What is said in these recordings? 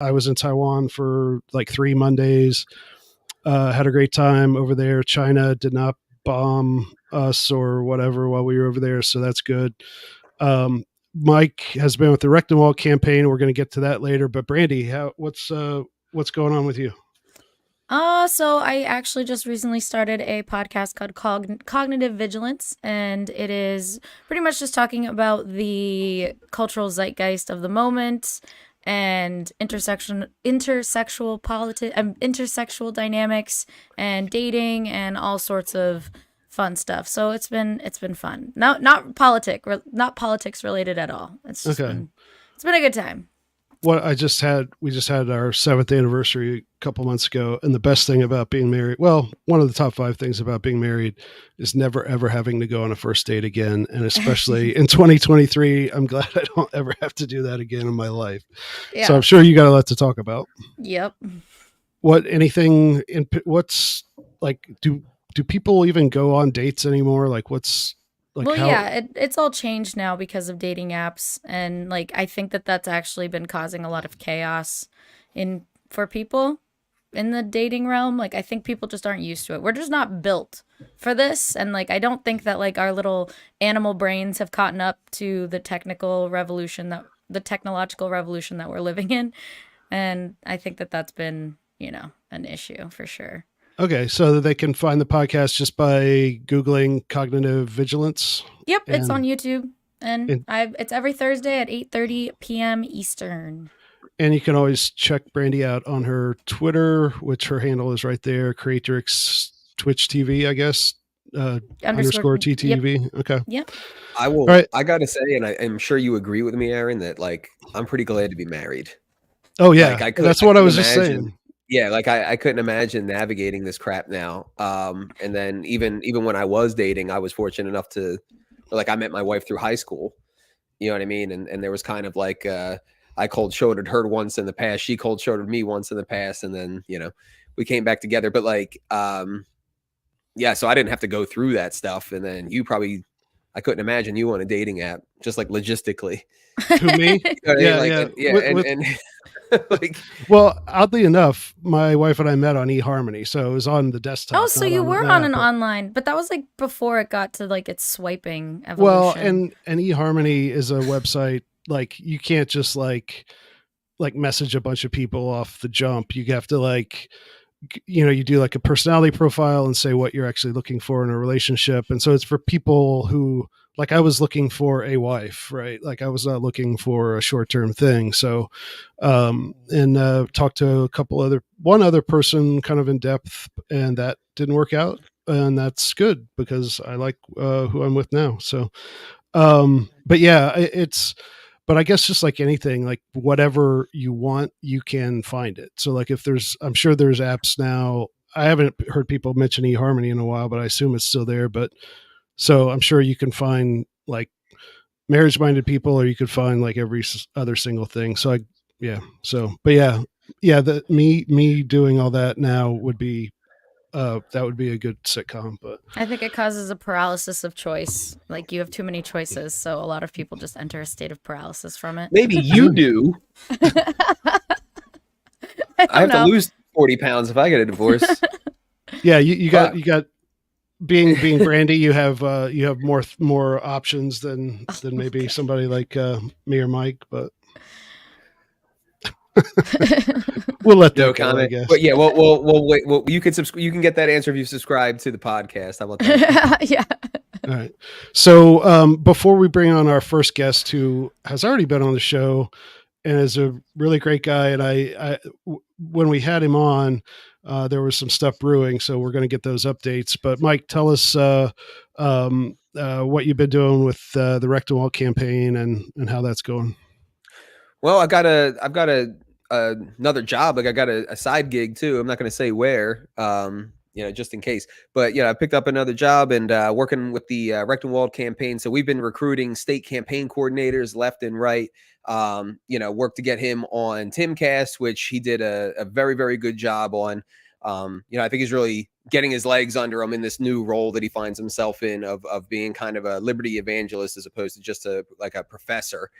I was in Taiwan for like 3 Mondays. Had a great time over there. China did not bomb us or whatever while we were over there, so that's good. Mike has been with the Rectum campaign. We're going to get to that later. But Brandy, what's going on with you? So I actually just recently started a podcast called Cognitive Vigilance, and it is pretty much just talking about the cultural zeitgeist of the moment and intersexual dynamics and dating and all sorts of fun stuff. So it's been fun. Not politics related at all. Okay. It's been a good time. We just had our 7th anniversary a couple months ago, and the best thing about being married, well, one of the top 5 things about being married is never ever having to go on a first date again, and especially in 2023, I'm glad I don't ever have to do that again in my life. Yeah. So I'm sure you got a lot to talk about. Yep. What's like, do people even go on dates anymore? Like, what's like Well, how? yeah, it's all changed now because of dating apps, and like I think that that's actually been causing a lot of chaos in for people in the dating realm. Like I think people just aren't used to it. We're just not built for this, and like I don't think that like our little animal brains have caught up to the technological revolution that we're living in, and I think that that's been, an issue for sure. Okay, so they can find the podcast just by Googling cognitive vigilance. Yep, it's on And, YouTube, and and it's every Thursday at 8:30 p.m. Eastern. and you can always check Brandy out on her Twitter, which her handle is right there, Creatrix Twitch TV, I guess. Underscore Yep. TTV. Okay. Yep. All right. I gotta say, and I'm sure you agree with me, Aaron, that like I'm pretty glad to be married. Oh yeah, Like that's what I was just saying. Yeah, like I couldn't imagine navigating this crap now. And then even when I was dating, I was fortunate enough to, like, I met my wife through high school. You know what I mean? And there was kind of like I cold shouldered her once in the past. She cold shouldered me once in the past, and then we came back together. But like, yeah, so I didn't have to go through that stuff. And then I couldn't imagine you on a dating app, just like logistically. Who, me? And like, well, oddly enough, my wife and I met on eHarmony, so it was on the desktop. Oh, so you were on an online, but that was like before it got to like its swiping evolution. Well, and eHarmony is a website, like you can't just like message a bunch of people off the jump. You have to like, you do like a personality profile and say what you're actually looking for in a relationship. And so it's for people who, like, I was looking for a wife, right? Like I was not looking for a short-term thing. So, talked to one other person kind of in depth, and that didn't work out. And that's good because I like who I'm with now. So, but yeah, but I guess just like anything, like whatever you want, you can find it. So like I'm sure there's apps now. I haven't heard people mention eHarmony in a while, but I assume it's still there. But so I'm sure you can find like marriage-minded people, or you could find like every other single thing. So me doing all that now would be that would be a good sitcom. But I think it causes a paralysis of choice. Like you have too many choices, so a lot of people just enter a state of paralysis from it. Maybe you do. I have to lose 40 pounds if I get a divorce. Yeah, you got being Brandy, you have more options than maybe somebody like me or Mike, but we'll let that go, I guess. But yeah, well, wait. Well, you can get that answer if you subscribe to the podcast. How about that? Yeah. All right. So before we bring on our first guest, who has already been on the show and is a really great guy, and I when we had him on, there was some stuff brewing, so we're going to get those updates. But Mike, tell us what you've been doing with the Rectum campaign and how that's going. Well, I've got another job. Like I got a side gig too. I'm not going to say where, just in case. But I picked up another job and working with the Rectum campaign. So we've been recruiting state campaign coordinators left and right. Work to get him on Timcast, which he did a very, very good job on. I think he's really getting his legs under him in this new role that he finds himself in of being kind of a liberty evangelist as opposed to just a professor.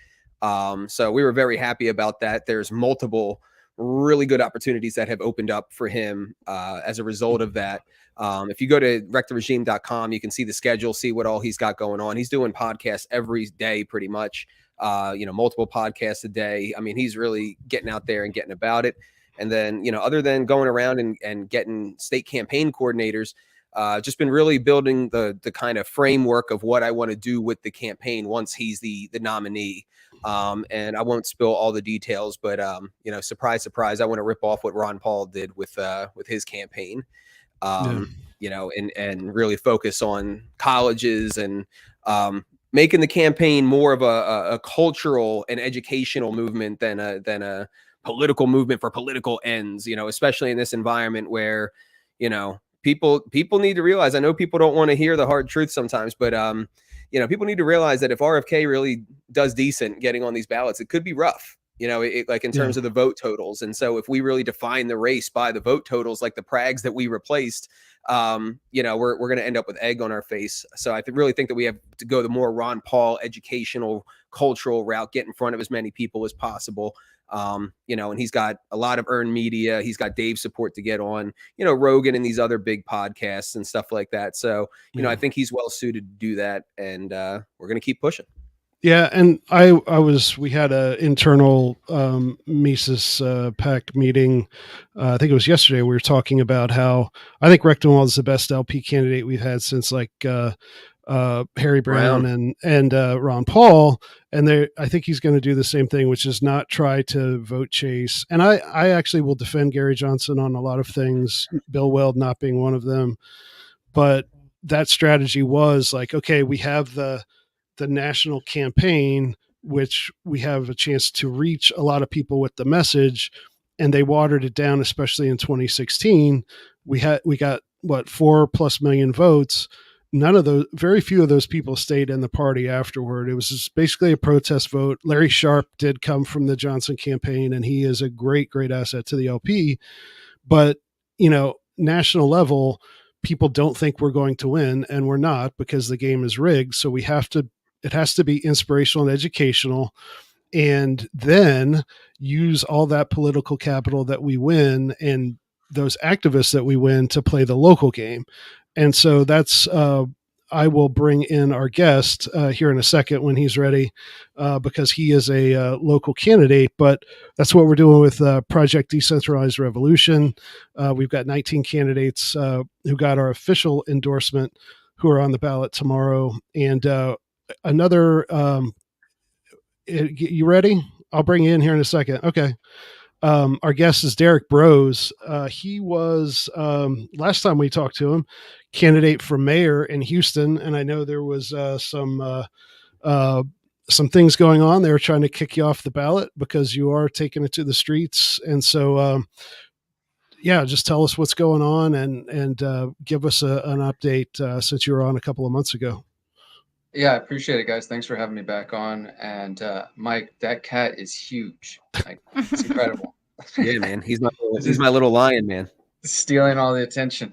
So we were very happy about that. There's multiple really good opportunities that have opened up for him as a result of that. If you go to wrecktheregime.com, you can see the schedule, see what all he's got going on. He's doing podcasts every day, pretty much, multiple podcasts a day. I mean, he's really getting out there and getting about it. And then, other than going around and getting state campaign coordinators, just been really building the kind of framework of what I want to do with the campaign once he's the nominee. And I won't spill all the details, but surprise, surprise, I want to rip off what Ron Paul did with his campaign. And really focus on colleges and making the campaign more of a cultural and educational movement than a political movement for political ends, especially in this environment where, people need to realize, I know people don't want to hear the hard truth sometimes, but, people need to realize that if RFK really does decent getting on these ballots, it could be rough. Like in terms of the vote totals. And so if we really define the race by the vote totals, like the Prags that we replaced, we're going to end up with egg on our face. So I really think that we have to go the more Ron Paul educational, cultural route, get in front of as many people as possible. And he's got a lot of earned media. He's got Dave's support to get on, Rogan and these other big podcasts and stuff like that. So, I think he's well suited to do that. And we're going to keep pushing. Yeah, and we had a internal Mises PAC meeting. I think it was yesterday. We were talking about how I think Rectenwald is the best LP candidate we've had since Harry Brown and Ron Paul. And I think he's going to do the same thing, which is not try to vote chase. And I actually will defend Gary Johnson on a lot of things, Bill Weld not being one of them. But that strategy was like, okay, we have the national campaign, which we have a chance to reach a lot of people with the message, and they watered it down, especially in 2016. We got 4+ million votes. Very few of those people stayed in the party afterward. It was just basically a protest vote. Larry Sharp did come from the Johnson campaign, and he is a great, great asset to the LP. But, national level, people don't think we're going to win, and we're not, because the game is rigged. So it has to be inspirational and educational, and then use all that political capital that we win and those activists that we win to play the local game. And so that's, I will bring in our guest here in a second when he's ready, because he is a local candidate. But that's what we're doing with Project Decentralized Revolution. We've got 19 candidates who got our official endorsement, who are on the ballot tomorrow. And another, you ready? I'll bring you in here in a second. Okay. Our guest is Derrick Broze. He was, last time we talked to him, candidate for mayor in Houston. And I know there was some things going on. They were trying to kick you off the ballot because you are taking it to the streets. And so, just tell us what's going on and give us an update since you were on a couple of months ago. Yeah, I appreciate it, guys. Thanks for having me back on. And Mike, that cat is huge. Like, it's incredible. Yeah, man. He's my little lion, man. Stealing all the attention.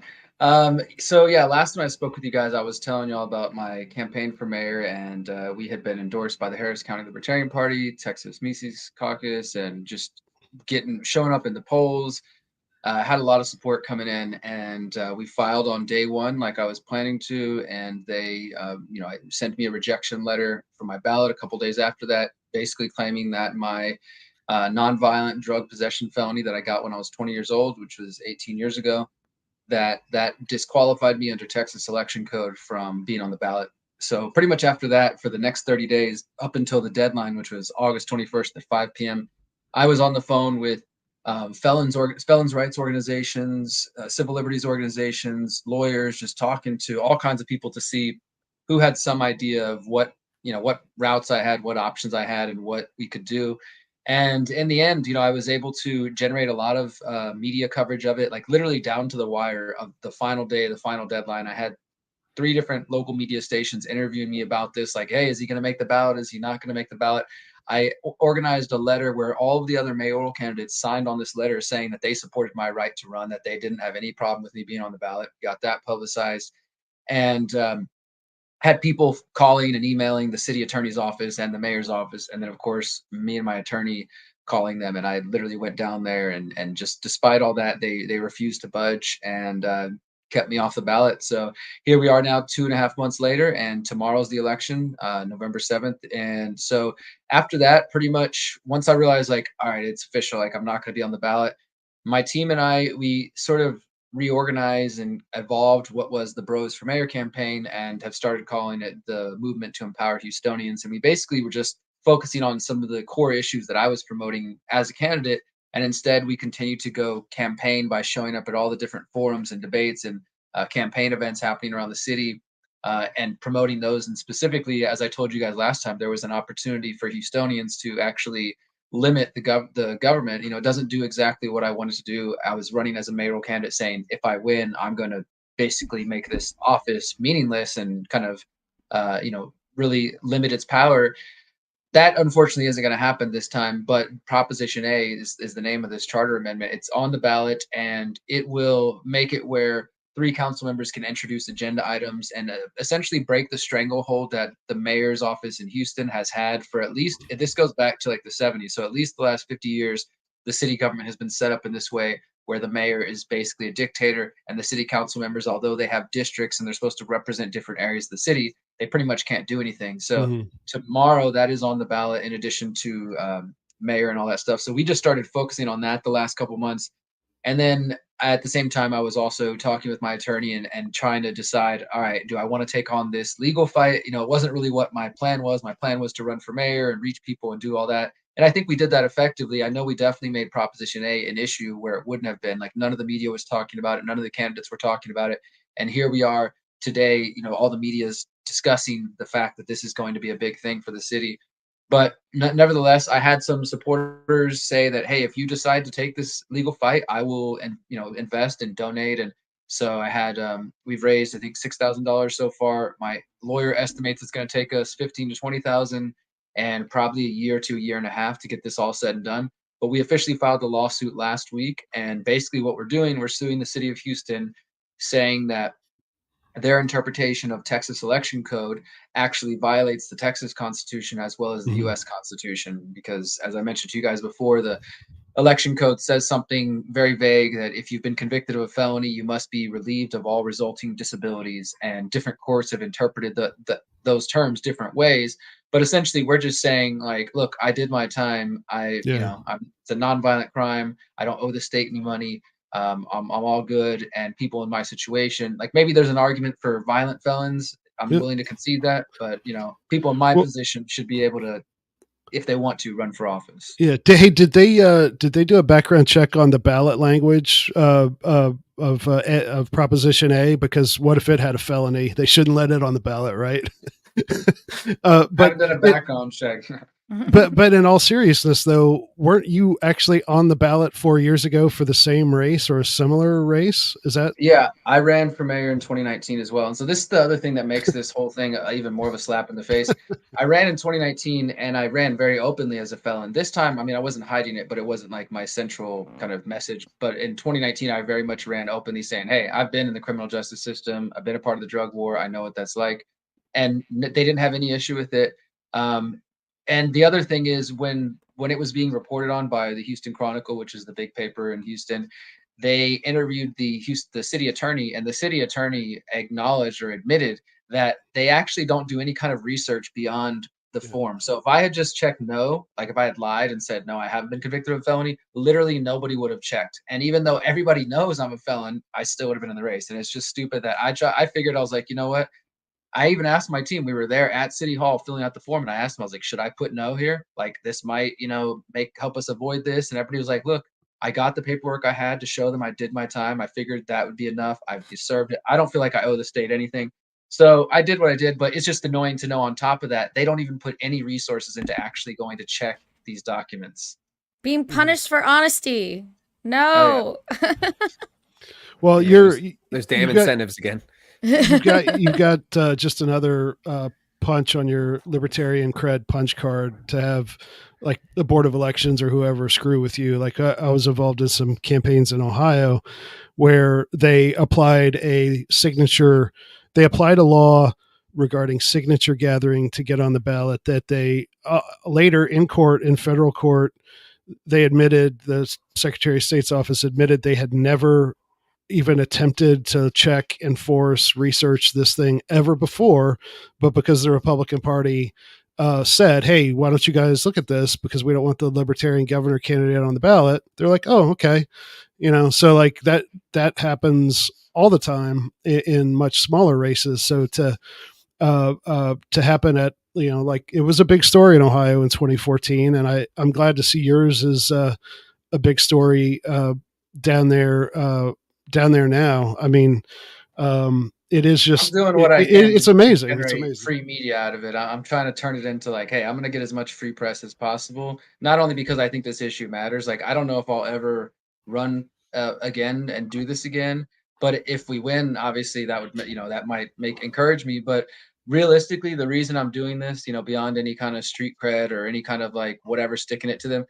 So yeah, last time I spoke with you guys, I was telling y'all about my campaign for mayor, and we had been endorsed by the Harris County Libertarian Party, Texas Mises Caucus, and just showing up in the polls. Had a lot of support coming in, and we filed on day one like I was planning to, and they sent me a rejection letter for my ballot a couple days after that, basically claiming that my nonviolent drug possession felony that I got when I was 20 years old, which was 18 years ago, that disqualified me under Texas election code from being on the ballot. So pretty much after that, for the next 30 days, up until the deadline, which was August 21st at 5 p.m., I was on the phone with felons rights organizations, civil liberties organizations, lawyers, just talking to all kinds of people to see who had some idea of what routes I had, what options I had, and what we could do. And in the end, I was able to generate a lot of media coverage of it, like literally down to the wire of the final day, the final deadline. I had 3 different local media stations interviewing me about this, like, hey, is he going to make the ballot? Is he not going to make the ballot? I organized a letter where all of the other mayoral candidates signed on this letter saying that they supported my right to run, that they didn't have any problem with me being on the ballot. Got that publicized, and had people calling and emailing the city attorney's office and the mayor's office. And then, of course, me and my attorney calling them. And I literally went down there, and just despite all that, they refused to budge, and kept me off the ballot. So here we are now, 2.5 months later, and tomorrow's the election, November 7th. And so after that, pretty much once I realized, like, all right, it's official, like I'm not going to be on the ballot, my team and I, we sort of reorganized and evolved what was the Bros for Mayor campaign, and have started calling it the Movement to Empower Houstonians. And we basically were just focusing on some of the core issues that I was promoting as a candidate. And instead, we continue to go campaign by showing up at all the different forums and debates and campaign events happening around the city, and promoting those. And specifically, as I told you guys last time, there was an opportunity for Houstonians to actually limit the government. It doesn't do exactly what I wanted to do. I was running as a mayoral candidate saying, if I win, I'm going to basically make this office meaningless and kind of, really limit its power. That unfortunately isn't going to happen this time, but Proposition A is the name of this charter amendment. It's on the ballot, and it will make it where 3 council members can introduce agenda items and essentially break the stranglehold that the mayor's office in Houston has had for at least, this goes back to like the 70s. So at least the last 50 years, the city government has been set up in this way, where the mayor is basically a dictator, and the city council members, although they have districts and they're supposed to represent different areas of the city, they pretty much can't do anything. So tomorrow, that is on the ballot in addition to mayor and all that stuff. So we just started focusing on that the last couple months. And then at the same time, I was also talking with my attorney and trying to decide, all right, do I want to take on this legal fight? It wasn't really what my plan was. My plan was to run for mayor and reach people and do all that. And I think we did that effectively. I know we definitely made Proposition A an issue where it wouldn't have been. Like, none of the media was talking about it. None of the candidates were talking about it. And here we are today, all the media is discussing the fact that this is going to be a big thing for the city. But nevertheless, I had some supporters say that, hey, if you decide to take this legal fight, I will, and invest and donate. And so I had, we've raised, I think, $6,000 so far. My lawyer estimates it's going to take us 15 to 20,000, and probably a year to a year and a half to get this all said and done. But we officially filed the lawsuit last week, and basically what we're doing, we're suing the city of Houston, saying that their interpretation of Texas election code actually violates the Texas Constitution as well as the U.S. Constitution, because, as I mentioned to you guys before, the election code says something very vague, that if you've been convicted of a felony, you must be relieved of all resulting disabilities. And different courts have interpreted those terms different ways. But essentially, we're just saying, like, look, I did my time. It's a nonviolent crime. I don't owe the state any money. I'm all good. And people in my situation, like, maybe there's an argument for violent felons. I'm willing to concede that. But, people in my position should be able to, if they want to, run for office. Yeah. Hey, did they do a background check on the ballot language of Proposition A? Because what if it had a felony? They shouldn't let it on the ballot, right? But haven't done a background check. But in all seriousness, though, weren't you actually on the ballot 4 years ago for the same race or a similar race? Is that? Yeah, I ran for mayor in 2019 as well. And so this is the other thing that makes this whole thing even more of a slap in the face. I ran in 2019, and I ran very openly as a felon. This time, I mean, I wasn't hiding it, but it wasn't like my central kind of message. But in 2019, I very much ran openly, saying, hey, I've been in the criminal justice system. I've been a part of the drug war. I know what that's like. And they didn't have any issue with it. And the other thing is, when it was being reported on by the Houston Chronicle, which is the big paper in Houston, they interviewed the city attorney, and the city attorney acknowledged or admitted that they actually don't do any kind of research beyond the form. So if I had just checked no, like if I had lied and said, no, I haven't been convicted of a felony, literally nobody would have checked. And even though everybody knows I'm a felon, I still would have been in the race. And it's just stupid that I figured, I was like, you know what? I even asked my team, we were there at City Hall filling out the form, and I asked them, I was like, should I put no here? Like, this might, help us avoid this. And everybody was like, look, I got the paperwork I had to show them I did my time. I figured that would be enough. I've deserved it. I don't feel like I owe the state anything. So I did what I did, but it's just annoying to know, on top of that, they don't even put any resources into actually going to check these documents. Being punished for honesty. No. Oh, yeah. Well, there's damn incentives again. You got just another punch on your libertarian cred punch card to have, like, the Board of Elections or whoever screw with you. Like, I was involved in some campaigns in Ohio where they applied a law regarding signature gathering to get on the ballot that they later in federal court, they admitted, the Secretary of State's office admitted they had never even attempted to check, enforce, research this thing ever before, but because the Republican Party said, "Hey, why don't you guys look at this? Because we don't want the Libertarian governor candidate on the ballot." They're like, "Oh, okay," So like that happens all the time in much smaller races. So to happen at like it was a big story in Ohio in 2014, and I'm glad to see yours is a big story down there now. I mean, it is I'm just doing what I can it's to amazing. It's generate amazing. free media out of it. I'm trying to turn it into like, hey, I'm going to get as much free press as possible. Not only because I think this issue matters. Like, I don't know if I'll ever run again and do this again. But if we win, obviously that would, that might encourage me. But realistically, the reason I'm doing this, beyond any kind of street cred or any kind of like whatever sticking it to them,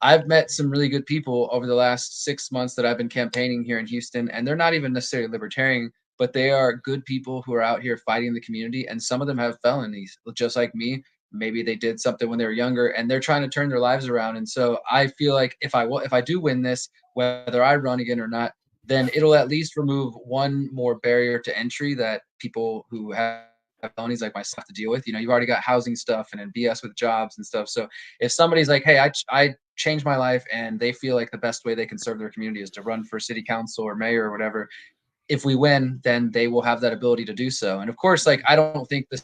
I've met some really good people over the last 6 months that I've been campaigning here in Houston, and they're not even necessarily libertarian, but they are good people who are out here fighting the community. And some of them have felonies, just like me. Maybe they did something when they were younger, and they're trying to turn their lives around. And so I feel like if I do win this, whether I run again or not, then it'll at least remove one more barrier to entry that people who have felonies like myself have to deal with. You've already got housing stuff and then BS with jobs and stuff. So if somebody's like, hey, I changed my life, and they feel like the best way they can serve their community is to run for city council or mayor or whatever, if we win, then they will have that ability to do so. And of course, like, I don't think the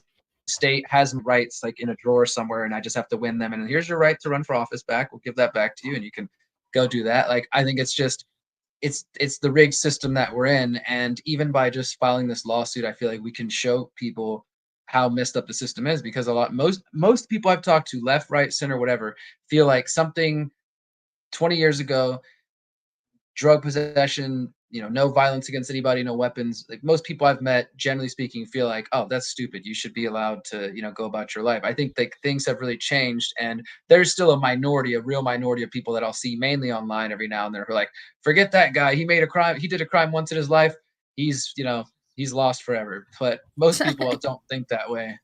state has rights like in a drawer somewhere and I just have to win them and here's your right to run for office back, we'll give that back to you and you can go do that. Like, I think it's just it's the rigged system that we're in. And even by just filing this lawsuit, I feel like we can show people how messed up the system is, because most people I've talked to, left, right, center, whatever, feel like something 20 years ago, drug possession, no violence against anybody, no weapons. Like, most people I've met, generally speaking, feel like, oh, that's stupid. You should be allowed to, go about your life. I think like things have really changed, and there's still a real minority of people that I'll see mainly online every now and then who are like, forget that guy. He made a crime. He did a crime once in his life. He's, he's lost forever. But most people don't think that way.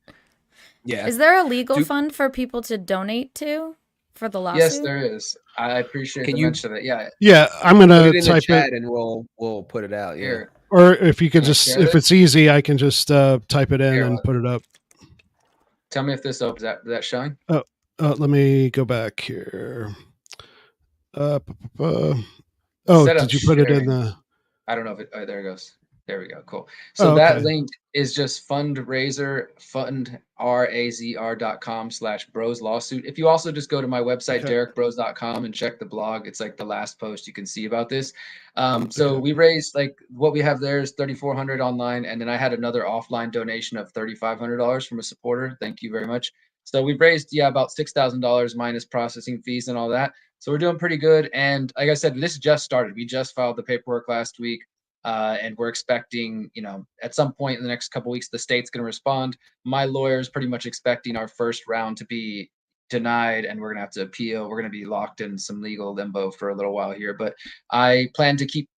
Yeah. Is there a legal fund for people to donate to for the lawsuit? Yes, there is. I appreciate the mention of it. Yeah. Yeah, I'm gonna put it in type the chat it, and we'll put it out. Yeah. Here. or if you could Can I just, share if this? it's easy, I can just type it in Here, and put it up. Tell me if this opens. Is that showing? Let me go back here. Oh, did you put it in the? I don't know if it. Oh, there it goes. There we go. Cool. So that link is just fundrazr.com/Broze lawsuit. If you also just go to my website, derrickbroze.com, and check the blog, it's like the last post you can see about this. So we raised, like, what we have there is $3,400 online, and then I had another offline donation of $3,500 from a supporter. Thank you very much. So we've raised, about $6,000 minus processing fees and all that. So we're doing pretty good. And like I said, this just started. We just filed the paperwork last week. And we're expecting, at some point in the next couple of weeks, the state's going to respond. My lawyer is pretty much expecting our first round to be denied, and we're going to have to appeal. We're going to be locked in some legal limbo for a little while here. But I plan to keep,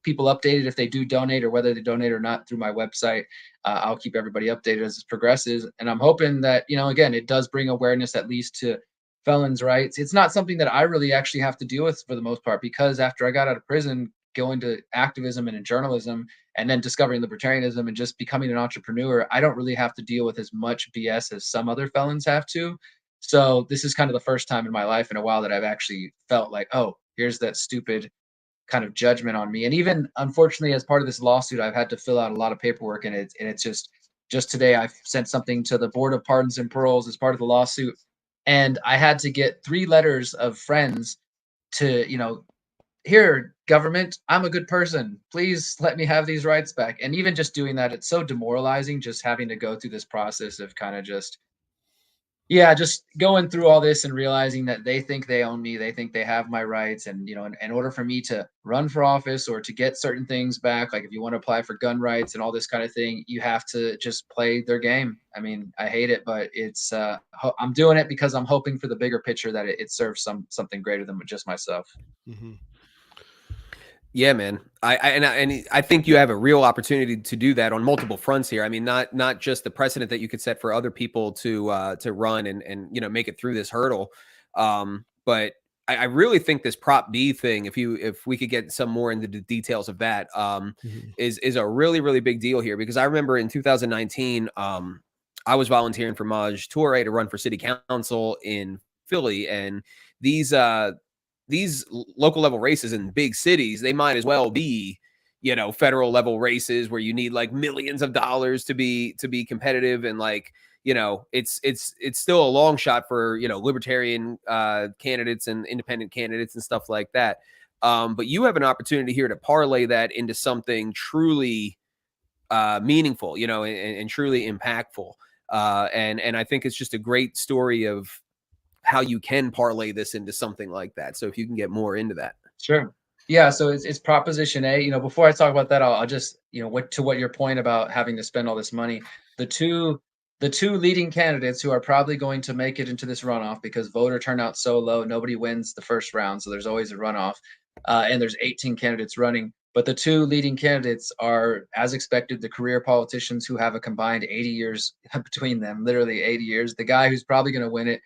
people updated if they do donate, or whether they donate or not, through my website. I'll keep everybody updated as it progresses. And I'm hoping that, again, it does bring awareness at least to felons' rights. It's not something that I really actually have to deal with for the most part, because after I got out of prison, going to activism and in journalism, and then discovering libertarianism and just becoming an entrepreneur, I don't really have to deal with as much BS as some other felons have to. So this is kind of the first time in my life in a while that I've actually felt like, oh, here's that stupid kind of judgment on me. And even, unfortunately, as part of this lawsuit, I've had to fill out a lot of paperwork, and it's just today I sent something to the Board of Pardons and Paroles as part of the lawsuit, and I had to get 3 letters of friends to, here, government, I'm a good person. Please let me have these rights back. And even just doing that, it's so demoralizing, just having to go through this process of kind of just going through all this and realizing that they think they own me. They think they have my rights. And, in order for me to run for office or to get certain things back, like if you want to apply for gun rights and all this kind of thing, you have to just play their game. I mean, I hate it, but it's, I'm doing it because I'm hoping for the bigger picture that it serves something greater than just myself. Mm-hmm. Yeah, man. I think you have a real opportunity to do that on multiple fronts here. I mean, not just the precedent that you could set for other people to run and make it through this hurdle, but I really think this Prop B thing, if we could get some more into the details of that, is a really, really big deal here, because I remember in 2019, I was volunteering for Maj Toure to run for city council in Philly, and these local level races in big cities, they might as well be, you know, federal level races where you need like millions of dollars to be competitive, and like, you know, it's still a long shot for, you know, libertarian candidates and independent candidates and stuff like that. But you have an opportunity here to parlay that into something truly meaningful, you know, and truly impactful. And I think it's just a great story of how you can parlay this into something like that. So if you can get more into that. Sure. Yeah, so it's Proposition A. You know, before I talk about that, I'll just, you know, what your point about having to spend all this money. The two the two leading candidates who are probably going to make it into this runoff, because voter turnout's so low, nobody wins the first round, so there's always a runoff. And there's 18 candidates running, but the two leading candidates are, as expected, the career politicians who have a combined 80 years between them, literally 80 years. The guy who's probably going to win it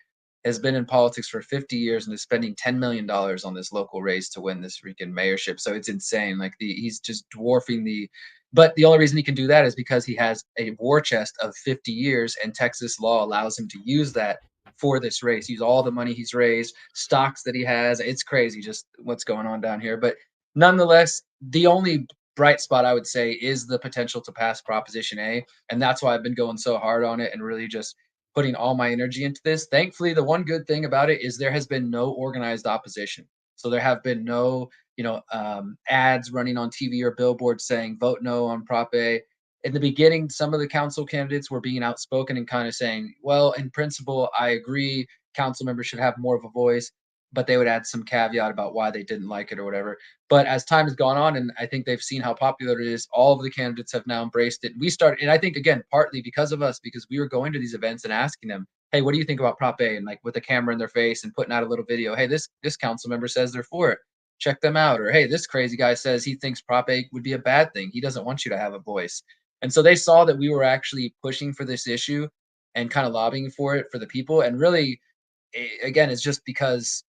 has been in politics for 50 years and is spending $10 million on this local race to win this freaking mayorship. So it's insane. Like he's just dwarfing but the only reason he can do that is because he has a war chest of 50 years, and Texas law allows him to use that for this race. Use all the money he's raised, stocks that he has. It's crazy just what's going on down here. But nonetheless, the only bright spot I would say is the potential to pass Proposition A. And that's why I've been going so hard on it and really just putting all my energy into this. Thankfully, the one good thing about it is there has been no organized opposition. So there have been no, ads running on TV or billboards saying vote no on Prop A. In the beginning, some of the council candidates were being outspoken and kind of saying, well, in principle, I agree, council members should have more of a voice, but they would add some caveat about why they didn't like it or whatever. But as time has gone on, and I think they've seen how popular it is, all of the candidates have now embraced it. We started, and I think again, partly because of us, because we were going to these events and asking them, "Hey, what do you think about Prop A?" And like with a camera in their face and putting out a little video, "Hey, this council member says they're for it. Check them out." Or, "Hey, this crazy guy says he thinks Prop A would be a bad thing. He doesn't want you to have a voice." And so they saw that we were actually pushing for this issue and kind of lobbying for it for the people. And really, again, it's just because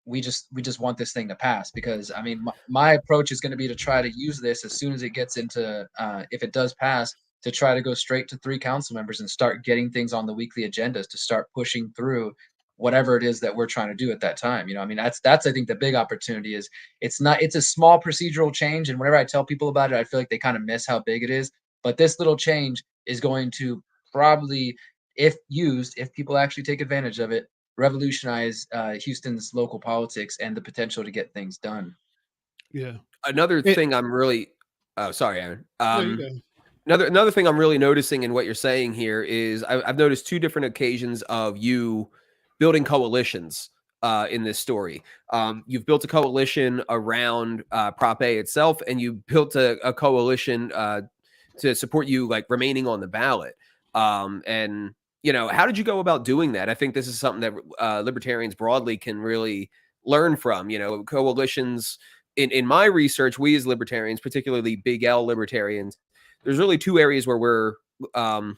we just want this thing to pass, because I mean my approach is going to be to try to use this as soon as it gets into if it does pass, to try to go straight to 3 council members and start getting things on the weekly agendas to start pushing through whatever it is that we're trying to do at that time. I mean, that's I think the big opportunity is, it's a small procedural change, and whenever I tell people about it, I feel like they kind of miss how big it is. But this little change is going to probably, if used, if people actually take advantage of it, revolutionize Houston's local politics and the potential to get things done. Yeah. Another It, thing I'm really, oh, sorry, Aaron. no, you go. Another thing I'm really noticing in what you're saying here is I've noticed 2 different occasions of you building coalitions in this story. You've built a coalition around Prop A itself, and you built a coalition to support you like remaining on the ballot. And you know, how did you go about doing that? I think this is something that libertarians broadly can really learn from. You know, coalitions. In my research, we as libertarians, particularly big L libertarians, there's really 2 areas where we're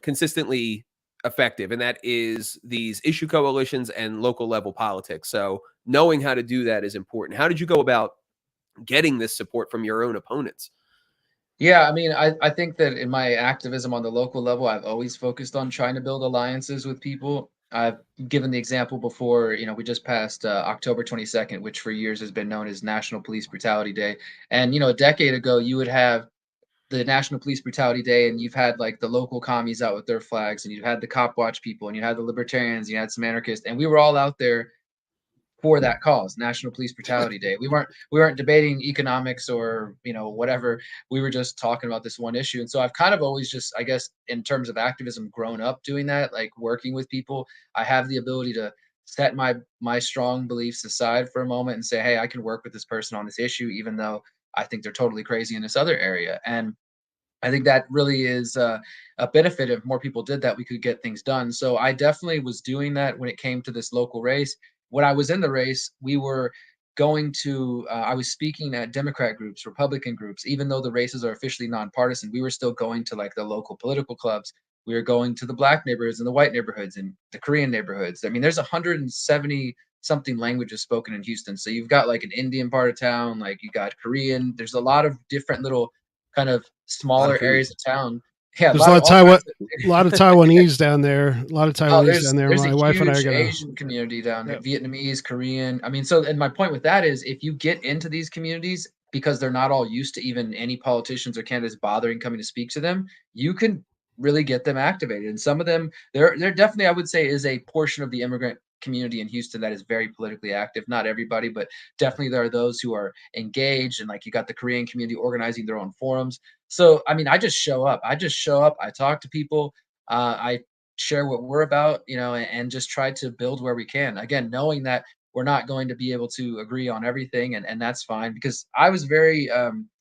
consistently effective, and that is these issue coalitions and local level politics. So knowing how to do that is important. How did you go about getting this support from your own opponents? Yeah, I mean, I think that in my activism on the local level, I've always focused on trying to build alliances with people. I've given the example before, we just passed October 22nd, which for years has been known as National Police Brutality Day. And, a decade ago, you would have the National Police Brutality Day, and you've had like the local commies out with their flags, and you've had the cop watch people, and you had the libertarians, and you had some anarchists, and we were all out there for that cause, National Police Brutality Day. We weren't debating economics or whatever. We were just talking about this one issue. And so I've kind of always just, I guess, in terms of activism, grown up doing that, like working with people. I have the ability to set my strong beliefs aside for a moment and say, hey, I can work with this person on this issue, even though I think they're totally crazy in this other area. And I think that really is a benefit. If more people did that, we could get things done. So I definitely was doing that when it came to this local race. When I was in the race, we were going to, I was speaking at Democrat groups, Republican groups, even though the races are officially nonpartisan, we were still going to like the local political clubs. We were going to the Black neighborhoods and the white neighborhoods and the Korean neighborhoods. I mean, there's 170 something language is spoken in Houston. So you've got like an Indian part of town, like you got Korean. There's a lot of different little kind of A lot of smaller food. areas of town. Yeah, a There's lot of all kinds of. a lot of Taiwanese down there. A lot of Oh, Taiwanese down there. there's a My wife and I are huge gonna. Asian community down here, Yep. Vietnamese, Korean. I mean, so and my point with that is if you get into these communities because they're not all used to even any politicians or candidates bothering coming to speak to them, you can really get them activated. And some of them, there definitely I would say is a portion of the immigrant community in Houston that is very politically active. Not everybody, but definitely there are those who are engaged and like you got the Korean community organizing their own forums. So I mean, I just show up. I talk to people. I share what we're about, and just try to build where we can. Again, knowing that we're not going to be able to agree on everything, and that's fine because I was very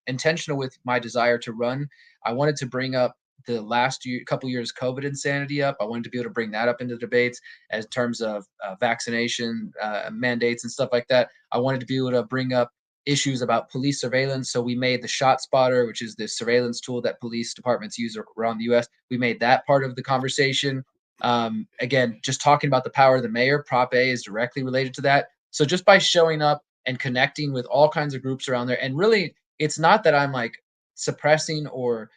intentional with my desire to run. I wanted to bring up the last couple years COVID insanity up. I wanted to be able to bring that up into debates as terms of vaccination mandates and stuff like that. I wanted to be able to bring up issues about police surveillance. So we made the Shot Spotter, which is the surveillance tool that police departments use around the U.S. We made that part of the conversation. Again, just talking about the power of the mayor, Prop A is directly related to that. So just by showing up and connecting with all kinds of groups around there, and really, it's not that I'm like suppressing or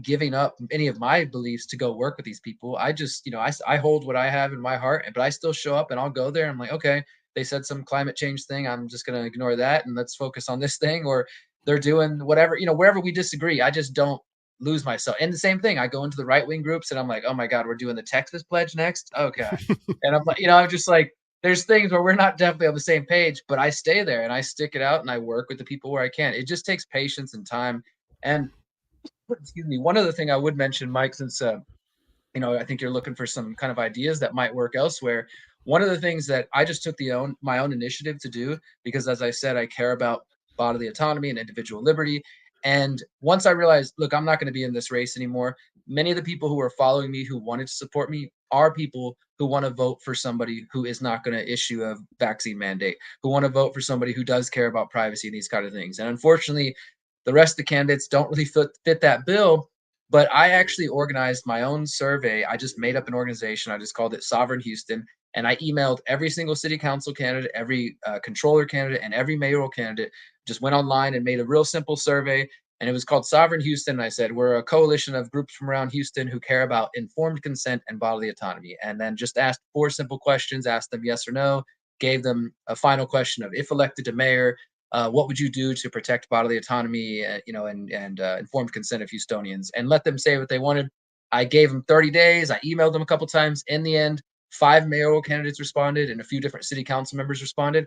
giving up any of my beliefs to go work with these people. I just, I hold what I have in my heart, but I still show up and I'll go there. I'm like, okay, they said some climate change thing. I'm just going to ignore that and let's focus on this thing. Or they're doing whatever, wherever we disagree. I just don't lose myself. And the same thing, I go into the right wing groups and I'm like, oh my God, we're doing the Texas pledge next. Oh gosh. And I'm like, I'm just like, there's things where we're not definitely on the same page, but I stay there and I stick it out and I work with the people where I can. It just takes patience and time. And excuse me, one other thing I would mention, Mike, since I think you're looking for some kind of ideas that might work elsewhere. One of the things that I just took my own initiative to do, because as I said, I care about bodily autonomy and individual liberty. And once I realized, look, I'm not going to be in this race anymore. Many of the people who are following me, who wanted to support me, are people who want to vote for somebody who is not going to issue a vaccine mandate, who want to vote for somebody who does care about privacy and these kind of things. And unfortunately, the rest of the candidates don't really fit that bill. But I actually organized my own survey. I just made up an organization. I just called it Sovereign Houston. And I emailed every single city council candidate, every controller candidate, and every mayoral candidate. Just went online and made a real simple survey. And it was called Sovereign Houston. And I said, we're a coalition of groups from around Houston who care about informed consent and bodily autonomy. And then just asked 4 simple questions, asked them yes or no, gave them a final question of if elected to mayor, what would you do to protect bodily autonomy, and informed consent of Houstonians, and let them say what they wanted. I gave them 30 days. I emailed them a couple times. In the end, 5 mayoral candidates responded and a few different city council members responded.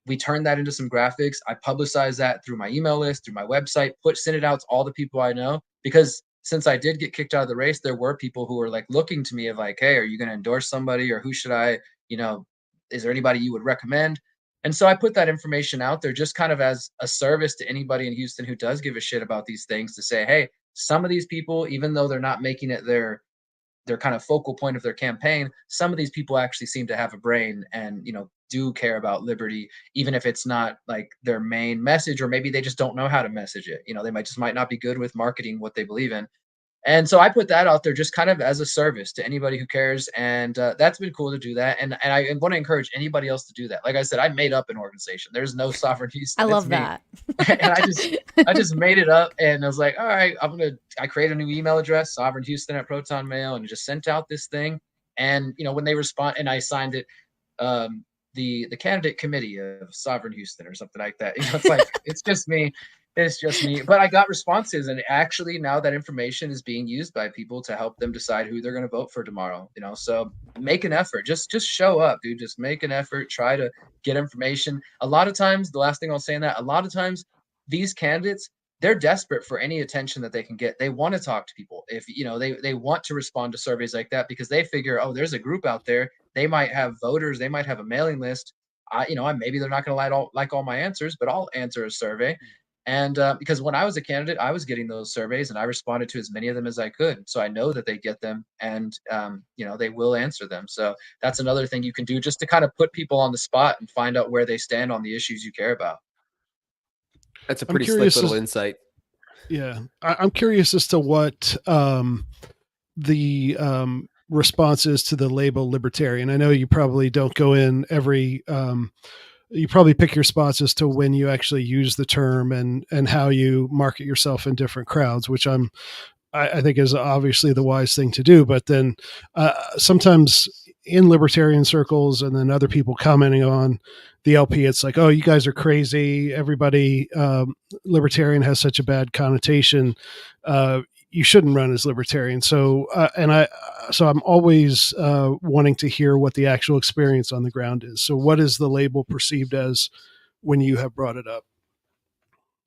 We turned that into some graphics. I publicized that through my email list, through my website, sent it out to all the people I know, because since I did get kicked out of the race, there were people who were like looking to me of like, hey, are you going to endorse somebody, or who should I, is there anybody you would recommend? And so I put that information out there just kind of as a service to anybody in Houston who does give a shit about these things, to say, hey, some of these people, even though they're not making it their kind of focal point of their campaign, some of these people actually seem to have a brain and, do care about liberty, even if it's not like their main message, or maybe they just don't know how to message it. They might not be good with marketing what they believe in. And so I put that out there just kind of as a service to anybody who cares. And that's been cool to do that. And I want to encourage anybody else to do that. Like I said, I made up an organization. There's no Sovereign Houston. I It's love me. that. And I just made it up, and I was like, all right, I create a new email address, Sovereign Houston at Proton Mail, and just sent out this thing. And when they respond, and I signed it, the candidate committee of Sovereign Houston or something like that. It's like it's just me. It's just me. But I got responses, and actually now that information is being used by people to help them decide who they're going to vote for tomorrow. So make an effort. Just show up, dude. Just make an effort. Try to get information. A lot of times, the last thing I'll say in that, a lot of times these candidates, they're desperate for any attention that they can get. They want to talk to people. If they want to respond to surveys like that, because they figure, oh, there's a group out there. They might have voters. They might have a mailing list. Maybe they're not going to like all my answers, but I'll answer a survey. And because when I was a candidate, I was getting those surveys, and I responded to as many of them as I could. So I know that they get them, and they will answer them. So that's another thing you can do, just to kind of put people on the spot and find out where they stand on the issues you care about. That's a pretty slick little insight. Yeah. I'm curious as to what the response is to the label libertarian. I know you probably don't go in every, you probably pick your spots as to when you actually use the term and how you market yourself in different crowds, which I think is obviously the wise thing to do. But then sometimes in libertarian circles and then other people commenting on the LP, it's like, oh, you guys are crazy. Everybody, libertarian has such a bad connotation. You shouldn't run as libertarian. So, so I'm always wanting to hear what the actual experience on the ground is. So what is the label perceived as when you have brought it up?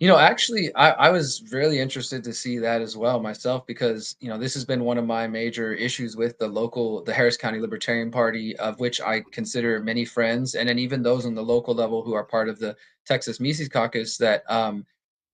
Actually, I was really interested to see that as well myself because, this has been one of my major issues with the Harris County Libertarian Party, of which I consider many friends, and then even those on the local level who are part of the Texas Mises Caucus, that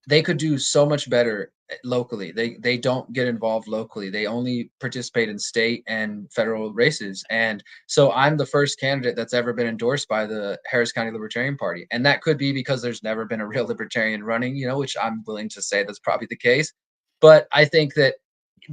they could do so much better locally. They don't get involved locally. They only participate in state and federal races. And so I'm the first candidate that's ever been endorsed by the Harris County Libertarian Party. And that could be because there's never been a real libertarian running, which I'm willing to say that's probably the case. But I think that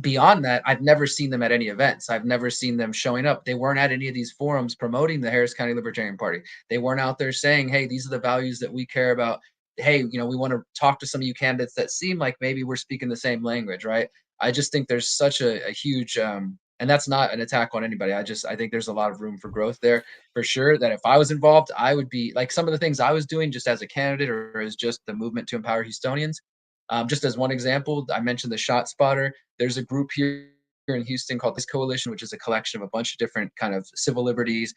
beyond that, I've never seen them at any events. I've never seen them showing up. They weren't at any of these forums promoting the Harris County Libertarian Party. They weren't out there saying, hey, these are the values that we care about. Hey, we want to talk to some of you candidates that seem like maybe we're speaking the same language, right? I just think there's such a huge, and that's not an attack on anybody. I think there's a lot of room for growth there for sure. That if I was involved, I would be like some of the things I was doing just as a candidate or as just the movement to empower Houstonians. Just as one example, I mentioned the Shot Spotter. There's a group here in Houston called this Coalition, which is a collection of a bunch of different kind of civil liberties,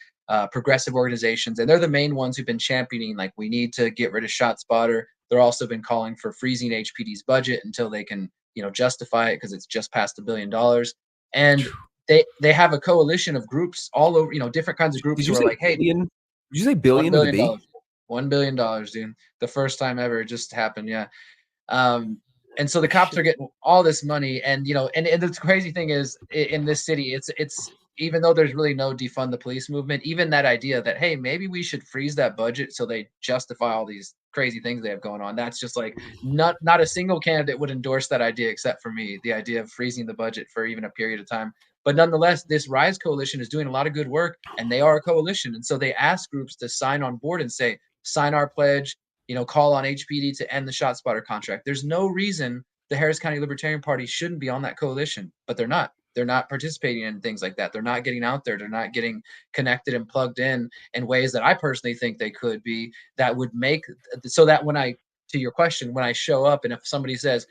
progressive organizations, and they're the main ones who've been championing, like, we need to get rid of Shot Spotter. They're also been calling for freezing HPD's budget until they can, justify it because it's just past $1 billion. And they have a coalition of groups all over, different kinds of groups who are like, hey, billion? Did you say billion with a B? $1 billion, dude. The first time ever. It just happened. Yeah. And so the cops are getting all this money, and and the crazy thing is, in this city, it's even though there's really no defund the police movement, even that idea that, hey, maybe we should freeze that budget so they justify all these crazy things they have going on. That's just like not a single candidate would endorse that idea except for me. The idea of freezing the budget for even a period of time. But nonetheless, this Rise Coalition is doing a lot of good work, and they are a coalition, and so they ask groups to sign on board and say, sign our pledge. Call on HPD to end the Shot Spotter contract. There's no reason the Harris County Libertarian Party shouldn't be on that coalition, but they're not. They're not participating in things like that. They're not getting out there. They're not getting connected and plugged in ways that I personally think they could be, that would make so that to your question, when I show up and if somebody says,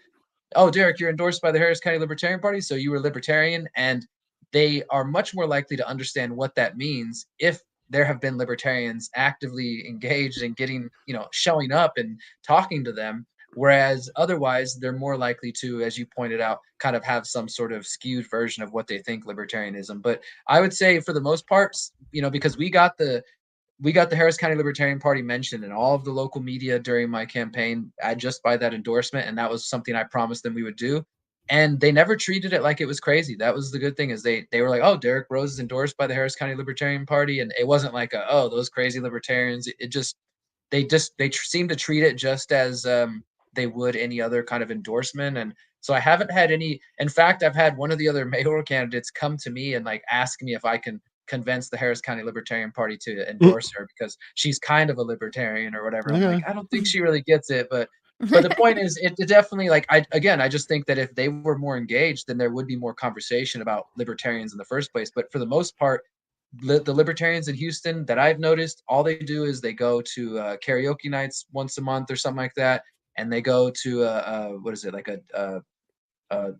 oh, Derrick, you're endorsed by the Harris County Libertarian Party, so you were libertarian, and they are much more likely to understand what that means if there have been libertarians actively engaged in getting, showing up and talking to them. Whereas otherwise, they're more likely to, as you pointed out, kind of have some sort of skewed version of what they think libertarianism. But I would say for the most part, because we got the Harris County Libertarian Party mentioned in all of the local media during my campaign just by that endorsement. And that was something I promised them we would do. And they never treated it like it was crazy. That was the good thing, is they were like, oh, Derrick Broze is endorsed by the Harris County Libertarian Party. And it wasn't like, oh, those crazy libertarians. They seem to treat it just as they would any other kind of endorsement. And so I haven't had any. In fact, I've had one of the other mayoral candidates come to me and like ask me if I can convince the Harris County Libertarian Party to endorse her because she's kind of a libertarian or whatever. I'm like, I don't think she really gets it, but the point is, it definitely, like, I just think that if they were more engaged, then there would be more conversation about libertarians in the first place. But for the most part, the libertarians in Houston that I've noticed, all they do is they go to karaoke nights once a month or something like that, and they go to what is it, like a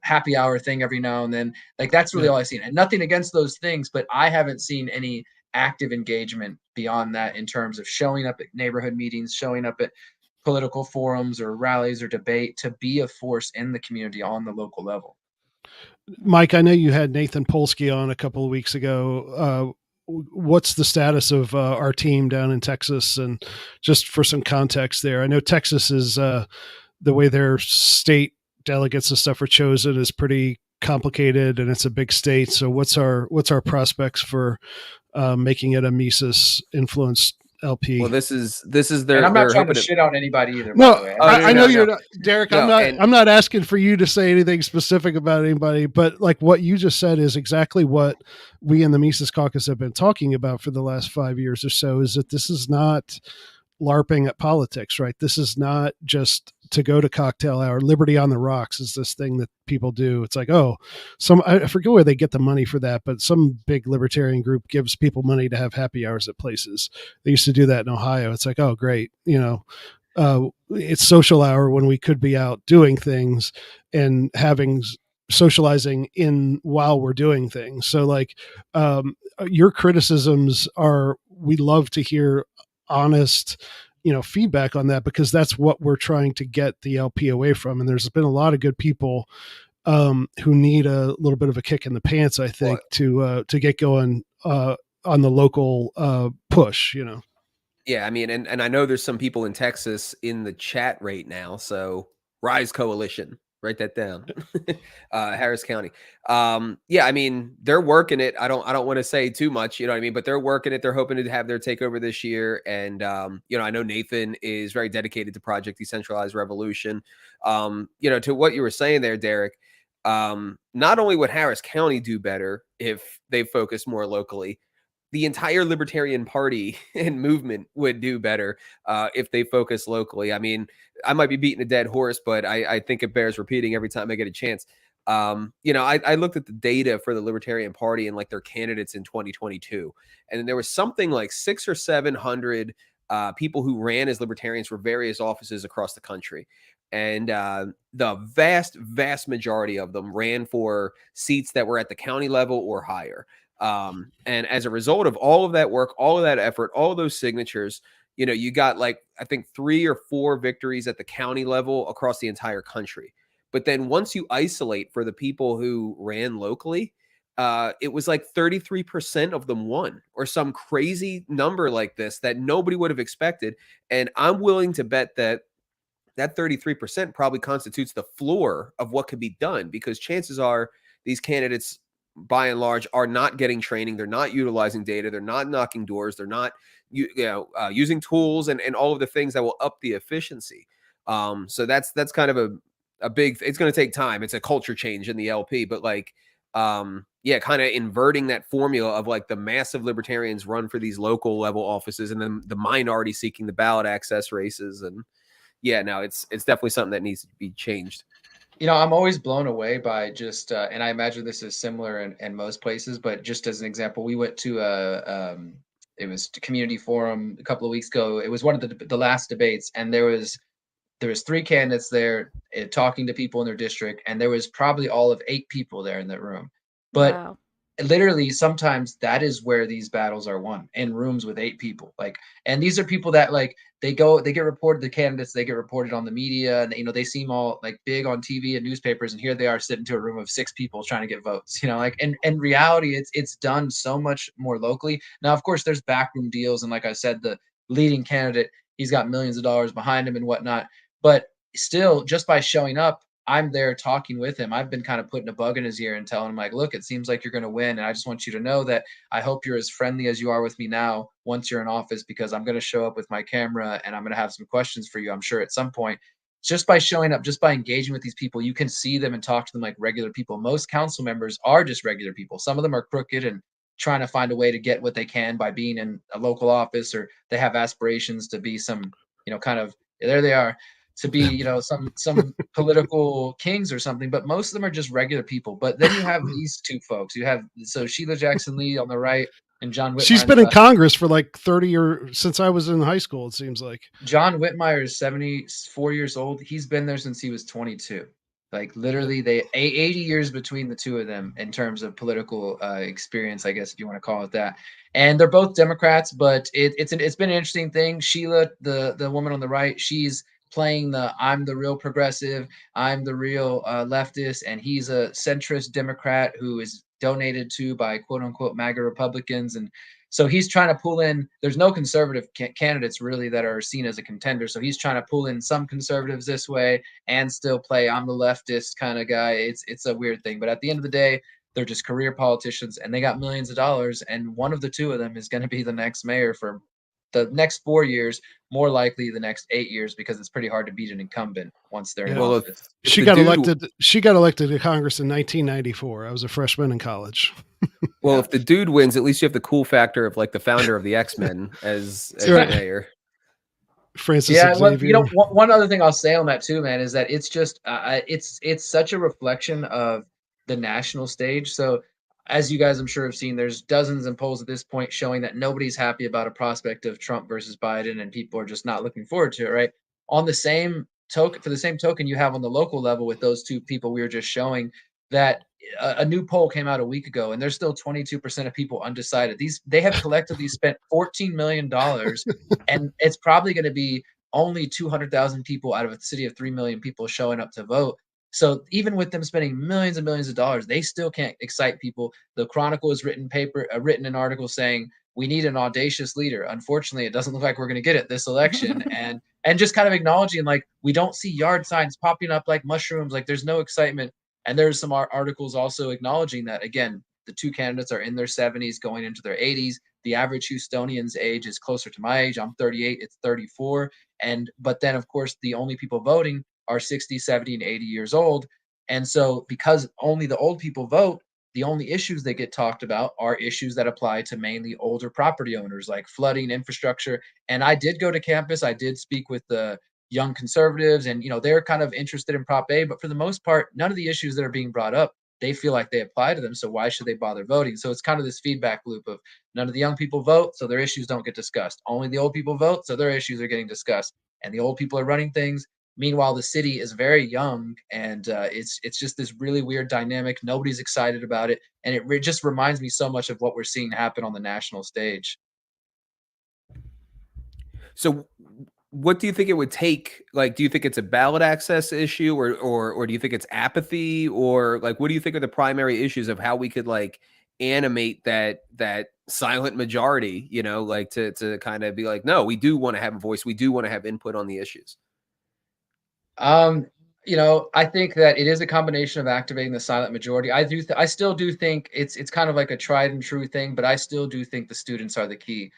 happy hour thing every now and then. Like, that's really all I've seen. And nothing against those things, but I haven't seen any active engagement beyond that in terms of showing up at neighborhood meetings, showing up at political forums or rallies or debate to be a force in the community on the local level. Mike, I know you had Nathan Polsky on a couple of weeks ago. What's the status of our team down in Texas? And just for some context there, I know Texas is the way their state delegates and stuff are chosen is pretty complicated, and it's a big state. So what's our prospects for making it a Mises influenced LP. Well, this is And their I'm not they're trying to hoping to. shit on anybody either, by No, the way. Oh, I know no, you're no. not, Derek. No, and I'm not asking for you to say anything specific about anybody, but like what you just said is exactly what we in the Mises Caucus have been talking about for the last 5 years or so. Is that this is not LARPing at politics, right? This is not just to go to cocktail hour. Liberty on the Rocks is this thing that people do. It's like, oh, I forget where they get the money for that, but some big libertarian group gives people money to have happy hours at places. They used to do that in Ohio. It's like, oh, great, it's social hour when we could be out doing things and having socializing in while we're doing things. So like, your criticisms are, we love to hear honest feedback on that, because that's what we're trying to get the LP away from. And there's been a lot of good people who need a little bit of a kick in the pants, I think, to get going on the local push. yeah, I mean, and I know there's some people in Texas in the chat right now. So Rise Coalition, write that down. Harris County. Yeah, I mean, they're working it. I don't want to say too much, you know what I mean, but they're working it. They're hoping to have their takeover this year. And I know Nathan is very dedicated to Project Decentralized Revolution. To what you were saying there, Derek, not only would Harris County do better if they focus more locally, the entire Libertarian Party and movement would do better if they focus locally. I mean, I might be beating a dead horse, but I think it bears repeating every time I get a chance. I looked at the data for the Libertarian Party and like their candidates in 2022, and there was something like 600 or 700 people who ran as libertarians for various offices across the country. And the vast majority of them ran for seats that were at the county level or higher. And as a result of all of that work, all of that effort, all of those signatures, you got like, I think 3 or 4 victories at the county level across the entire country. But then once you isolate for the people who ran locally, it was like 33% of them won, or some crazy number like this that nobody would have expected. And I'm willing to bet that 33% probably constitutes the floor of what could be done, because chances are these candidates, by and large, are not getting training. They're not utilizing data. They're not knocking doors. They're not using tools and all of the things that will up the efficiency. So that's kind of a big, it's going to take time. It's a culture change in the LP, but like, kind of inverting that formula of like the massive libertarians run for these local level offices and then the minority seeking the ballot access races. And yeah, no, it's definitely something that needs to be changed. I'm always blown away by just, and I imagine this is similar in most places, but just as an example, we went to it was a community forum a couple of weeks ago. It was one of the last debates, and there was 3 candidates there talking to people in their district, and there was probably all of 8 people there in that room. But Wow. literally sometimes that is where these battles are won, in rooms with 8 people. And these are people that like they get reported, the candidates, they get reported on the media, and they seem all like big on TV and newspapers, and here they are sitting to a room of 6 people trying to get votes. And in reality it's done so much more locally. Now of course there's backroom deals, and like I said, the leading candidate, he's got millions of dollars behind him and whatnot, but still, just by showing up, I'm there talking with him. I've been kind of putting a bug in his ear and telling him like, look, it seems like you're going to win. And I just want you to know that I hope you're as friendly as you are with me now once you're in office, because I'm going to show up with my camera and I'm going to have some questions for you, I'm sure, at some point. Just by showing up, just by engaging with these people, you can see them and talk to them like regular people. Most council members are just regular people. Some of them are crooked and trying to find a way to get what they can by being in a local office, or they have aspirations to be some, kind of, there they are, to be, some political kings or something, but most of them are just regular people. But then you have these 2 folks. You have Sheila Jackson Lee on the right and John Whitmire She's on the been in left. Congress for like 30 or since I was in high school, it seems like. John Whitmire is 74 years old. He's been there since he was 22. Like literally, they 80 years between the 2 of them in terms of political experience, I guess, if you want to call it that. And they're both Democrats, but it's been an interesting thing. Sheila, the woman on the right, she's playing the I'm the real progressive, I'm the real leftist, and he's a centrist Democrat who is donated to by quote unquote MAGA Republicans. And so he's trying to pull in, there's no conservative candidates really that are seen as a contender. So he's trying to pull in some conservatives this way and still play I'm the leftist kind of guy. It's a weird thing. But at the end of the day, they're just career politicians and they got millions of dollars. And one of the 2 of them is going to be the next mayor for the next 4 years, more likely the next 8 years, because it's pretty hard to beat an incumbent once they're in Yeah. Well, office. if She the got dude, elected. She got elected to Congress in 1994. I was a freshman in college. well, Yeah. if the dude wins, at least you have the cool factor of like the founder of the X-Men as Right. mayor. Francis Yeah, well, you Xavier. know, one other thing I'll say on that too, man, is that it's just it's such a reflection of the national stage. So, as you guys I'm sure have seen, there's dozens of polls at this point showing that nobody's happy about a prospect of Trump versus Biden, and people are just not looking forward to it, right? On the same token, for the same token, you have on the local level with those two people we were just showing that a new poll came out a week ago, and there's still 22% of people undecided. They have collectively spent $14 million, and it's probably going to be only 200,000 people out of a city of 3 million people showing up to vote. So even with them spending millions and millions of dollars, they still can't excite people. The Chronicle has written an article saying we need an audacious leader. Unfortunately, it doesn't look like we're going to get it this election, and just kind of acknowledging like we don't see yard signs popping up like mushrooms, like there's no excitement. And there's some articles also acknowledging that again, the two candidates are in their 70s going into their 80s. The average Houstonian's age is closer to my age. I'm 38, it's 34. And but then of course the only people voting are 60, 70, and 80 years old. And so because only the old people vote, the only issues that get talked about are issues that apply to mainly older property owners like flooding, infrastructure. And I did go to campus, I did speak with the young conservatives, and they're kind of interested in Prop A, but for the most part, none of the issues that are being brought up, they feel like they apply to them. So why should they bother voting? So it's kind of this feedback loop of none of the young people vote, so their issues don't get discussed. Only the old people vote, so their issues are getting discussed. And the old people are running things. Meanwhile, the city is very young, and it's just this really weird dynamic. Nobody's excited about it, and it just reminds me so much of what we're seeing happen on the national stage. So what do you think it would take? Like, do you think it's a ballot access issue, or do you think it's apathy, or like what do you think are the primary issues of how we could like animate that silent majority, like to kind of be like, no, we do want to have a voice, we do want to have input on the issues. Um, I think that it is a combination of activating the silent majority. I still do think it's kind of like a tried and true thing, but I still do think the students are the key.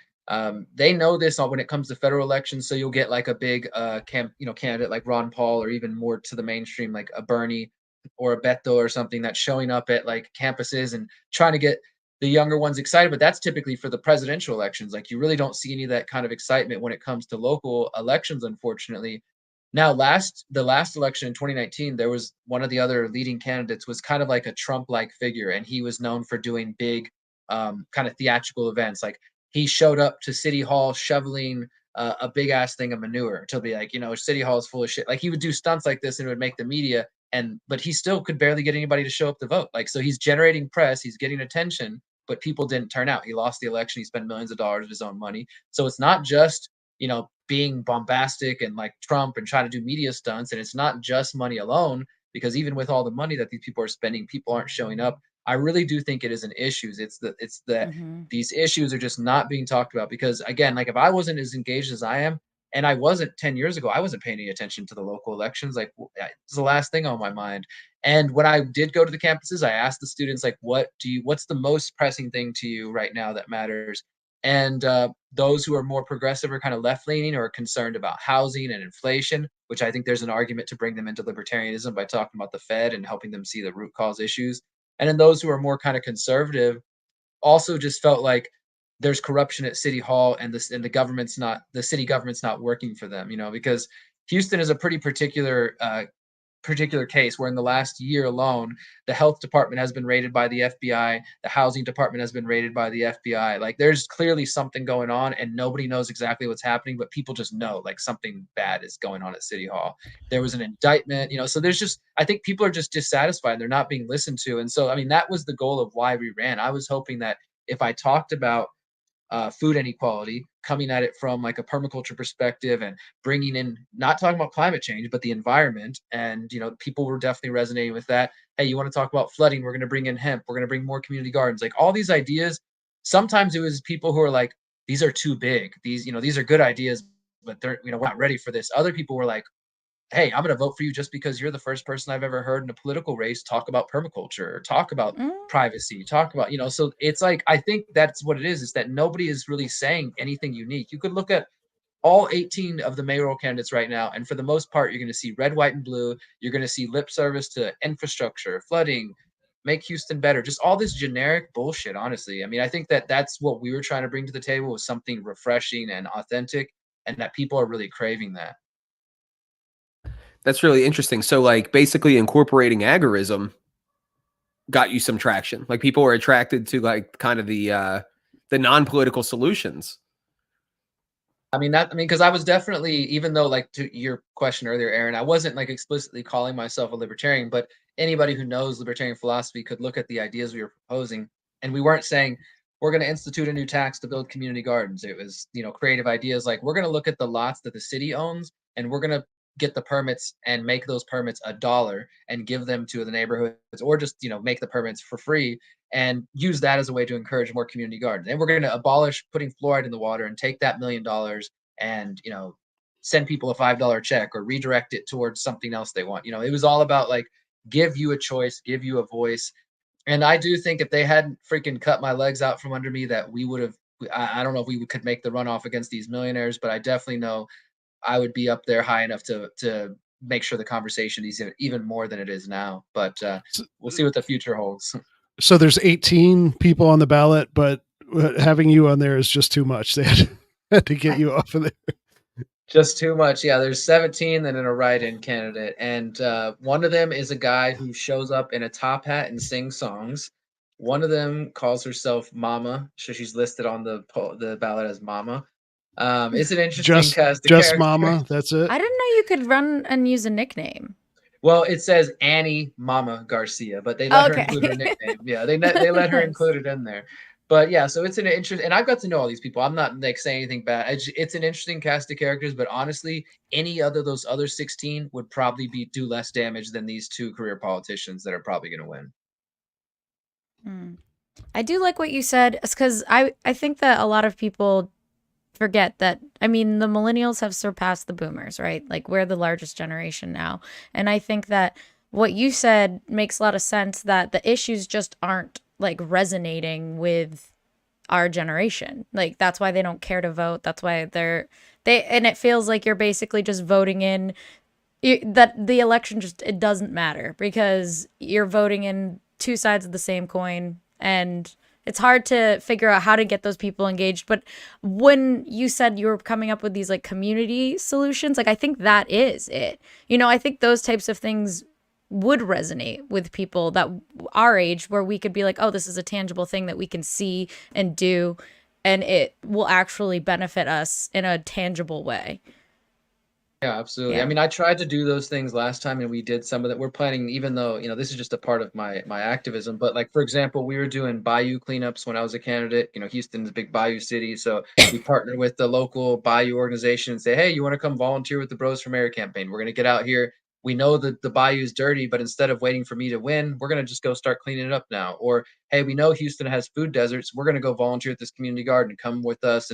They know this when it comes to federal elections, so you'll get like a big candidate like Ron Paul, or even more to the mainstream like a Bernie or a Beto or something that's showing up at like campuses and trying to get the younger ones excited. But that's typically for the presidential elections. Like you really don't see any of that kind of excitement when it comes to local elections, unfortunately. Now, the last election in 2019, there was one of the other leading candidates was kind of like a Trump-like figure, and he was known for doing big, kind of theatrical events. Like he showed up to City Hall shoveling a big ass thing of manure to be like, City Hall is full of shit. Like he would do stunts like this and it would make the media, but he still could barely get anybody to show up to vote. Like so, he's generating press, he's getting attention, but people didn't turn out. He lost the election. He spent millions of dollars of his own money. So it's not just being bombastic and like Trump and trying to do media stunts. And it's not just money alone, because even with all the money that these people are spending, people aren't showing up. I really do think it is an issue. It's that Hmm. these issues are just not being talked about, because again, like if I wasn't as engaged as I am, and I wasn't 10 years ago, I wasn't paying any attention to the local elections. Like it's the last thing on my mind. And when I did go to the campuses, I asked the students like, what's the most pressing thing to you right now that matters? And those who are more progressive or kind of left leaning or concerned about housing and inflation, which I think there's an argument to bring them into libertarianism by talking about the Fed and helping them see the root cause issues. And then those who are more kind of conservative also just felt like there's corruption at City Hall, and the city government's not working for them, because Houston is a pretty particular case where in the last year alone, the health department has been raided by the FBI, the housing department has been raided by the FBI. Like there's clearly something going on and nobody knows exactly what's happening, but people just know like something bad is going on at City Hall. There was an indictment, so I think people are just dissatisfied. They're not being listened to. And so, I mean, that was the goal of why we ran. I was hoping that if I talked about food inequality, coming at it from like a permaculture perspective and bringing in, not talking about climate change, but the environment. And, people were definitely resonating with that. Hey, you want to talk about flooding? We're going to bring in hemp. We're going to bring more community gardens. Like all these ideas, sometimes it was people who are like, these are too big. These are good ideas, but we're not ready for this. Other people were like, hey, I'm going to vote for you just because you're the first person I've ever heard in a political race talk about permaculture or talk about Mm. privacy, talk about, so it's like, I think that's what it is that nobody is really saying anything unique. You could look at all 18 of the mayoral candidates right now, and for the most part, you're going to see red, white, and blue. You're going to see lip service to infrastructure, flooding, make Houston better, just all this generic bullshit, honestly. I mean, I think that that's what we were trying to bring to the table, was something refreshing and authentic, and that people are really craving that. That's really interesting. So like basically incorporating agorism got you some traction. Like people are attracted to like kind of the non-political solutions. Because I was definitely, even though, like, to your question earlier, Aaron, I wasn't like explicitly calling myself a libertarian, but anybody who knows libertarian philosophy could look at the ideas we were proposing, and we weren't saying we're going to institute a new tax to build community gardens. It was, creative ideas like, we're going to look at the lots that the city owns, and we're going to get the permits and make those permits $1 and give them to the neighborhoods, or just, make the permits for free and use that as a way to encourage more community gardens. And we're going to abolish putting fluoride in the water and take that $1 million and, send people a $5 check or redirect it towards something else they want. It was all about like, give you a choice, give you a voice. And I do think if they hadn't freaking cut my legs out from under me, that we would have, I don't know if we could make the runoff against these millionaires, but I definitely know I would be up there high enough to make sure the conversation is even more than it is now. But we'll see what the future holds. So there's 18 people on the ballot, but having you on there is just too much. They had to get you off of there. Just too much. Yeah, there's 17 and then a write-in candidate. And one of them is a guy who shows up in a top hat and sings songs. One of them calls herself Mama. So she's listed on the ballot as Mama. It's an interesting cast of just characters. Mama, that's it. I didn't know you could run and use a nickname. Well, it says Annie Mama Garcia, but they let her include her nickname. Yeah, they let her include it in there. But yeah, so it's an interesting, and I've got to know all these people. I'm not like saying anything bad. It's an interesting cast of characters, but honestly, any other those other 16 would probably do less damage than these two career politicians that are probably going to win. I do like what you said, because I think that a lot of people forget that, the millennials have surpassed the boomers, right? Like, we're the largest generation now. And I think that what you said makes a lot of sense, that the issues just aren't like resonating with our generation. Like, that's why they don't care to vote. That's why and it feels like you're basically just voting in that the election it doesn't matter, because you're voting in two sides of the same coin, and it's hard to figure out how to get those people engaged. But when you said you were coming up with these like community solutions, like, I think that is it. I think those types of things would resonate with people that our age, where we could be like, oh, this is a tangible thing that we can see and do, and it will actually benefit us in a tangible way. Yeah, absolutely. Yeah. I tried to do those things last time, and we did some of that. We're planning, even though, this is just a part of my activism, but like, for example, we were doing bayou cleanups when I was a candidate. Houston's a big bayou city. So we partnered with the local bayou organization and say, hey, you want to come volunteer with the Bros for Mayor campaign? We're going to get out here. We know that the bayou is dirty, but instead of waiting for me to win, we're going to just go start cleaning it up now. Or, hey, we know Houston has food deserts. We're going to go volunteer at this community garden. Come with us.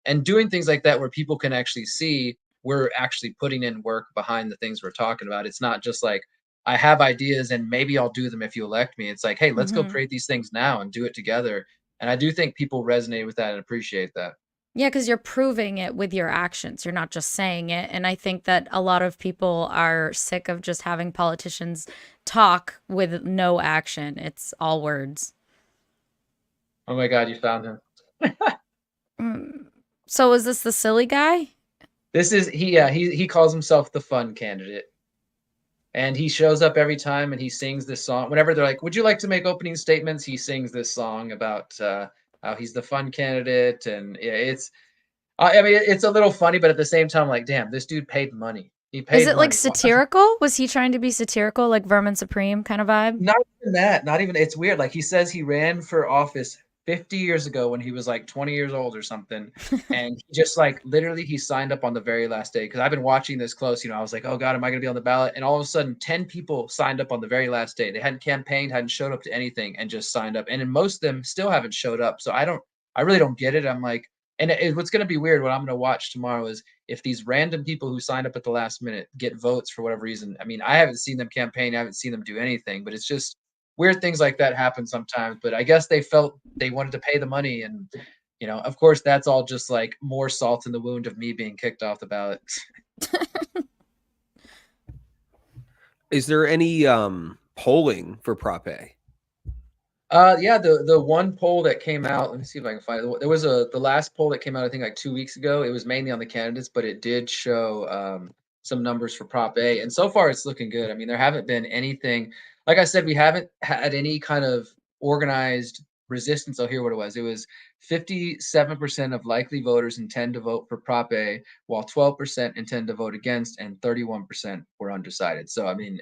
And doing things like that, where people can actually see we're actually putting in work behind the things we're talking about. It's not just like, I have ideas and maybe I'll do them if you elect me. It's like, hey, let's go create these things now and do it together. And I do think people resonate with that and appreciate that. Yeah, because you're proving it with your actions. You're not just saying it. And I think that a lot of people are sick of just having politicians talk with no action. It's all words. Oh my God, you found him. So is this the silly guy? This is he calls himself the fun candidate. And he shows up every time and he sings this song. Whenever they're like, would you like to make opening statements? He sings this song about how he's the fun candidate. And yeah, it's a little funny, but at the same time, like, damn, this dude paid money. He paid Is it money. like satirical? Was he trying to be satirical, like Vermin Supreme kind of vibe? Not even that. Not even. It's weird. Like, he says he ran for office 50 years ago when he was like 20 years old or something. And he just like literally he signed up on the very last day, because I've been watching this close. I was like, oh God, am I going to be on the ballot? And all of a sudden 10 people signed up on the very last day. They hadn't campaigned, hadn't showed up to anything, and just signed up. And then most of them still haven't showed up. So I really don't get it. I'm like, And what's going to be weird, what I'm going to watch tomorrow is if these random people who signed up at the last minute get votes for whatever reason. I mean, I haven't seen them campaign, I haven't seen them do anything, but it's just weird things like that happen sometimes. But I guess they felt they wanted to pay the money. And, of course, that's all just like more salt in the wound of me being kicked off the ballot. Is there any polling for Prop A? Yeah, the one poll that came out, let me see if I can find it. There was the last poll that came out, I think like 2 weeks ago. It was mainly on the candidates, but it did show some numbers for Prop A, and so far it's looking good. I mean, there haven't been anything, like I said, we haven't had any kind of organized resistance. I'll hear what it was. It was 57% of likely voters intend to vote for Prop A, while 12% intend to vote against, and 31% were undecided. So I mean,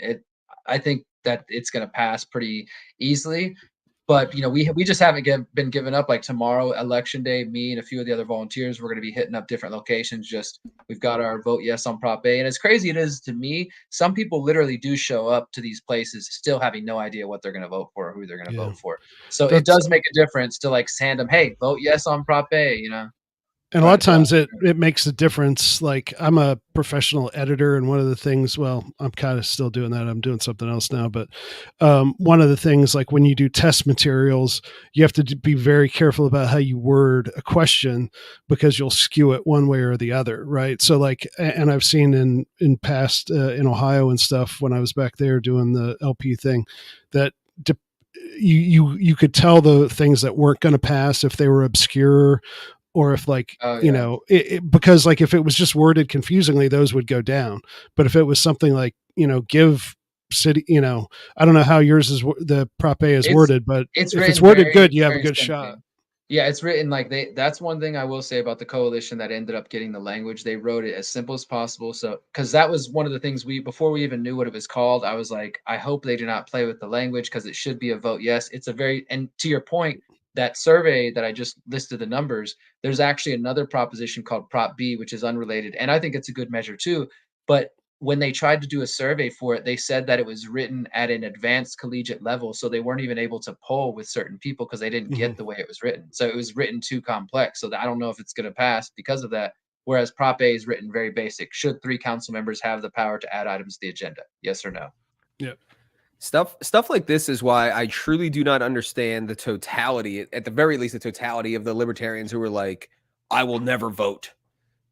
I think that it's going to pass pretty easily. But we just haven't been given up. Like tomorrow, election day, me and a few of the other volunteers, we're going to be hitting up different locations. Just we've got our vote yes on Prop A, and as crazy it is to me, some people literally do show up to these places still having no idea what they're going to vote for or who they're going to Yeah. vote for. So it That's does make a difference to like send them, hey, vote yes on Prop A. And a lot of times it makes a difference. Like I'm a professional editor, and one of the things, well, I'm kind of still doing that. I'm doing something else now, but one of the things, like when you do test materials, you have to be very careful about how you word a question because you'll skew it one way or the other, right? So like, and I've seen in past in Ohio and stuff when I was back there doing the LP thing, that you could tell the things that weren't going to pass if they were obscure, or if like, Oh yeah. Because like if it was just worded confusingly, those would go down. But if it was something like, give city, I don't know how yours is, the Prop A is worded, but It's if it's written worded very, good, you have a very good simply. shot. Yeah, it's written like that's one thing I will say about the coalition that ended up getting the language. They wrote it as simple as possible. So, because that was one of the things before we even knew what it was called, I was like, I hope they do not play with the language because it should be a vote yes. It's a and to your point, that survey that I just listed the numbers, there's actually another proposition called Prop B, which is unrelated. And I think it's a good measure too. But when they tried to do a survey for it, they said that it was written at an advanced collegiate level. So they weren't even able to poll with certain people because they didn't Mhm. get the way it was written. So it was written too complex. So I don't know if it's going to pass because of that. Whereas Prop A is written very basic. Should 3 council members have the power to add items to the agenda? Yes or no? Yeah. Stuff like this is why I truly do not understand the totality, at the very least, the totality of the libertarians who are like, I will never vote.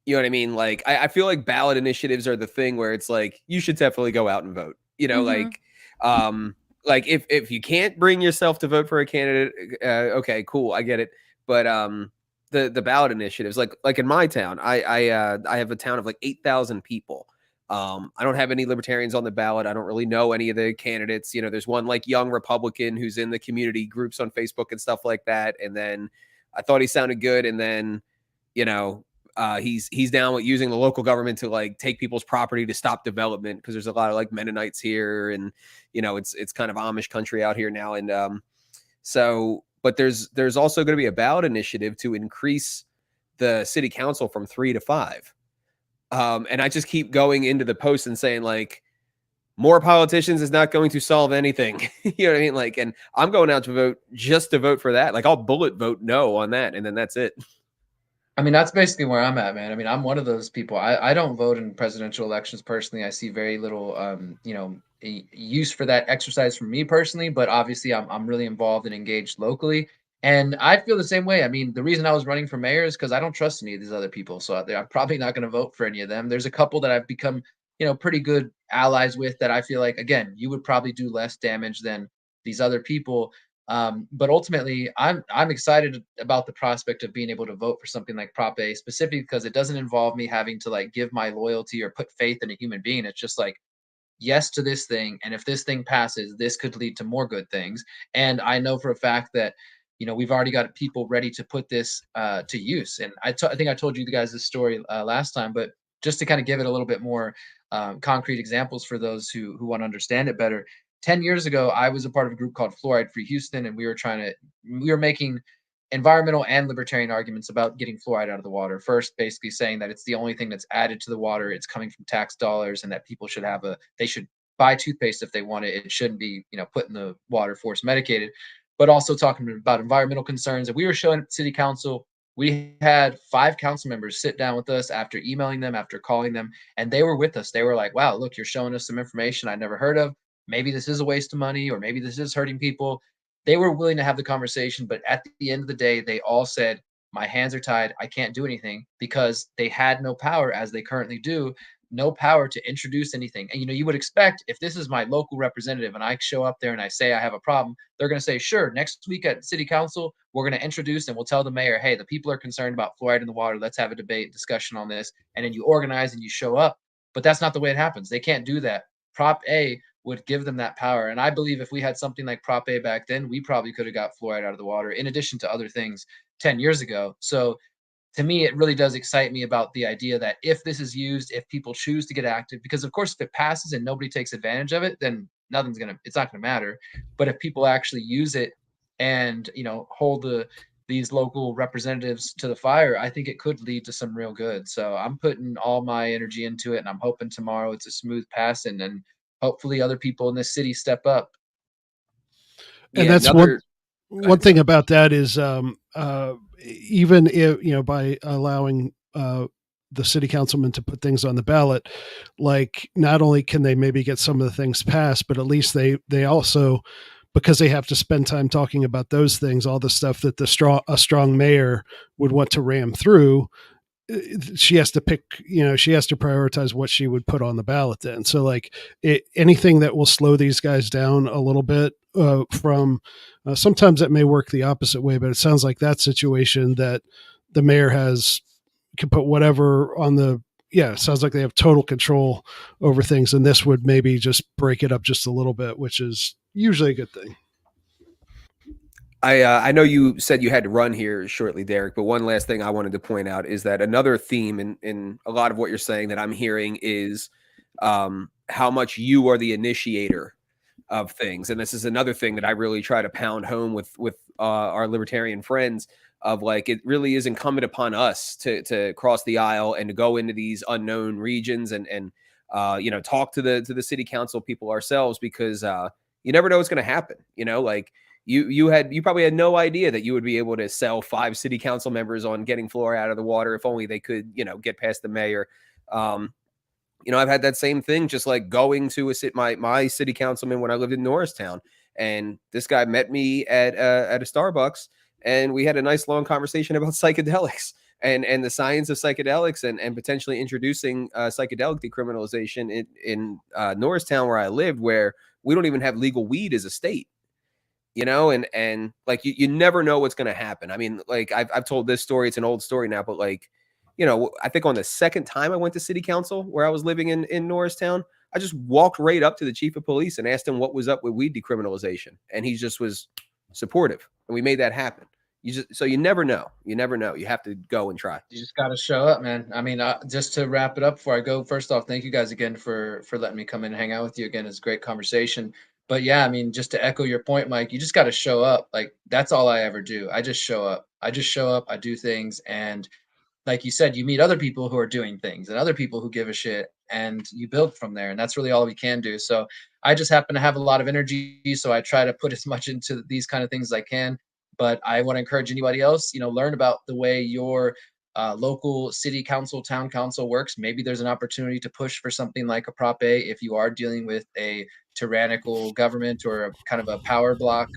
You know what I mean? Like, I feel like ballot initiatives are the thing where it's like, you should definitely go out and vote. Mhm. Like if you can't bring yourself to vote for a candidate, okay, cool, I get it. But the ballot initiatives, like in my town, I have a town of like 8,000 people. I don't have any libertarians on the ballot. I don't really know any of the candidates. There's one like young Republican who's in the community groups on Facebook and stuff like that. And then I thought he sounded good. And then, he's down with using the local government to like take people's property to stop development because there's a lot of like Mennonites here, and it's kind of Amish country out here now. And but there's also going to be a ballot initiative to increase the city council from 3 to 5. And I just keep going into the post and saying like, more politicians is not going to solve anything. You know what I mean? Like, and I'm going out to vote just to vote for that. Like, I'll bullet vote no on that, and then that's it. I mean, that's basically where I'm at, man. I mean, I'm one of those people. I don't vote in presidential elections personally. I see very little, use for that exercise from me personally. But obviously, I'm really involved and engaged locally, and I feel the same way. I mean, the reason I was running for mayor is because I don't trust any of these other people. So I'm probably not going to vote for any of them. There's a couple that I've become, pretty good allies with that I feel like, again, you would probably do less damage than these other people. But ultimately, I'm excited about the prospect of being able to vote for something like Prop A, specifically because it doesn't involve me having to like give my loyalty or put faith in a human being. It's just like yes to this thing, and if this thing passes, this could lead to more good things. And I know for a fact that we've already got people ready to put this to use. And I think I told you guys this story last time, but just to kind of give it a little bit more concrete examples for those who want to understand it better. 10 years ago, I was a part of a group called Fluoride Free Houston, and we were making environmental and libertarian arguments about getting fluoride out of the water. First, basically saying that it's the only thing that's added to the water, it's coming from tax dollars, and that people should they should buy toothpaste if they want it. It shouldn't be, put in the water, force medicated. But also talking about environmental concerns. And we were showing up at city council We had 5 council members sit down with us after emailing them, after calling them, and they were with us. They were like, "Wow, look, you're showing us some information I never heard of. Maybe this is a waste of money, or maybe this is hurting people." They were willing to have the conversation, but at the end of the day, they all said, "My hands are tied. I can't do anything," because they had no power, as they currently do, no power to introduce anything. And you would expect, if this is my local representative and I show up there and I say I have a problem, they're going to say, "Sure, next week at city council, we're going to introduce and we'll tell the mayor, hey, the people are concerned about fluoride in the water. Let's have a debate, discussion on this." And then you organize and you show up. But that's not the way it happens. They can't do that. Prop A would give them that power. And I believe if we had something like Prop A back then, we probably could have got fluoride out of the water in addition to other things 10 years ago. So to me, it really does excite me about the idea that if this is used, if people choose to get active, because of course, if it passes and nobody takes advantage of it, then it's not gonna matter. But if people actually use it and hold these local representatives to the fire, I think it could lead to some real good. So I'm putting all my energy into it, and I'm hoping tomorrow it's a smooth passing, and hopefully other people in this city step up. And Yeah, that's another. Go one ahead, thing sorry. about that is even if by allowing the city councilman to put things on the ballot, like not only can they maybe get some of the things passed, but at least they also, because they have to spend time talking about those things, all the stuff that a strong mayor would want to ram through, she has to pick, she has to prioritize what she would put on the ballot then. So like anything that will slow these guys down a little bit from sometimes it may work the opposite way, but it sounds like that situation that the mayor can put whatever on it sounds like they have total control over things. And this would maybe just break it up just a little bit, which is usually a good thing. I know you said you had to run here shortly, Derek, but one last thing I wanted to point out is that another theme in a lot of what you're saying that I'm hearing is how much you are the initiator of things. And this is another thing that I really try to pound home with our libertarian friends of like, it really is incumbent upon us to cross the aisle and to go into these unknown regions and talk to the city council people ourselves, because you never know what's going to happen. Like you probably had no idea that you would be able to sell 5 city council members on getting fluoride out of the water if only they could, get past the mayor. I've had that same thing, just like going to my city councilman when I lived in Norristown, and this guy met me at a Starbucks, and we had a nice long conversation about psychedelics and the science of psychedelics and potentially introducing psychedelic decriminalization in Norristown, where I lived, where we don't even have legal weed as a state. And like you never know what's going to happen. I mean, like I've told this story, it's an old story now, but like, I think on the second time I went to city council where I was living in Norristown, I just walked right up to the chief of police and asked him what was up with weed decriminalization. And he just was supportive, and we made that happen. So you never know. You never know. You have to go and try. You just got to show up, man. I mean, just to wrap it up before I go, first off, thank you guys again for letting me come in and hang out with you again. It's a great conversation. But yeah, I mean, just to echo your point, Mike, you just got to show up. Like, that's all I ever do. I just show up. I do things. And like you said, you meet other people who are doing things and other people who give a shit, and you build from there. And that's really all we can do. So I just happen to have a lot of energy. So I try to put as much into these kind of things as I can. But I want to encourage anybody else, learn about the way your local city council, town council works. Maybe there's an opportunity to push for something like a Prop A if you are dealing with a tyrannical government or a kind of a power block,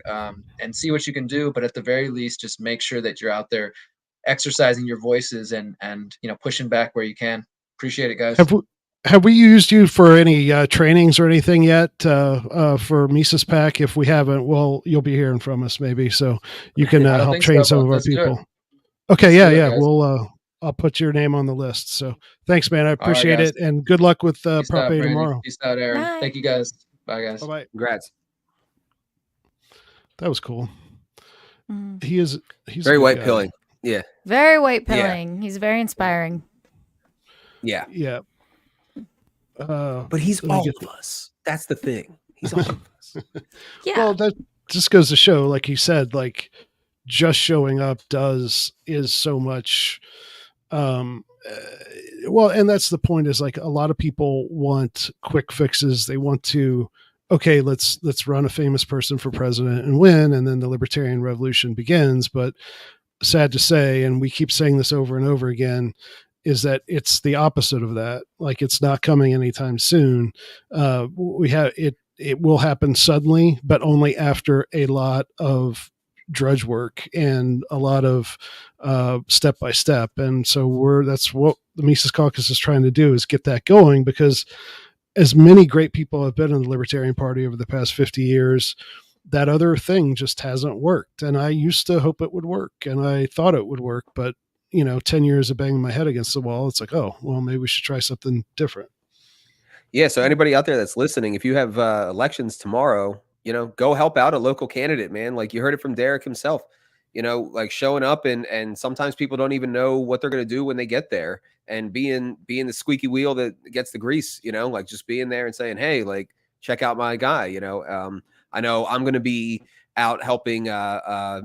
and see what you can do. But at the very least, just make sure that you're out there exercising your voices and pushing back where you can. Appreciate it, guys. Have we used you for any trainings or anything yet for Mises Pack? If we haven't, well, you'll be hearing from us maybe, so you can help train some of our people. Okay, yeah. I'll put your name on the list. So thanks, man. I appreciate it, and good luck with Prop A tomorrow. Peace out, Aaron. Bye. Thank you, guys. Bye, guys. Bye. Congrats. That was cool. Mm. He's very white pilling. Yeah. Very white pilling. Yeah. He's very inspiring. Yeah. Yeah. But he's all of us. That's the thing. He's all of us. Yeah. Well, that just goes to show, like he said, like just showing up is so much. Well, and that's the point, is like a lot of people want quick fixes. They want to, okay, let's run a famous person for president and win, and then the libertarian revolution begins. But sad to say, and we keep saying this over and over again, is that it's the opposite of that. Like, it's not coming anytime soon. We have it. It will happen suddenly, but only after a lot of drudge work and a lot of step by step. And so that's what the Mises Caucus is trying to do, is get that going, because as many great people have been in the Libertarian Party over the past 50 years, that other thing just hasn't worked. And I used to hope it would work, and I thought it would work, but 10 years of banging my head against the wall, it's like, oh, well, maybe we should try something different. Yeah. So anybody out there that's listening, if you have elections tomorrow, go help out a local candidate, man. Like you heard it from Derrick himself, like showing up, and sometimes people don't even know what they're going to do when they get there, and being the squeaky wheel that gets the grease, like just being there and saying, hey, like, check out my guy. I know I'm going to be out helping a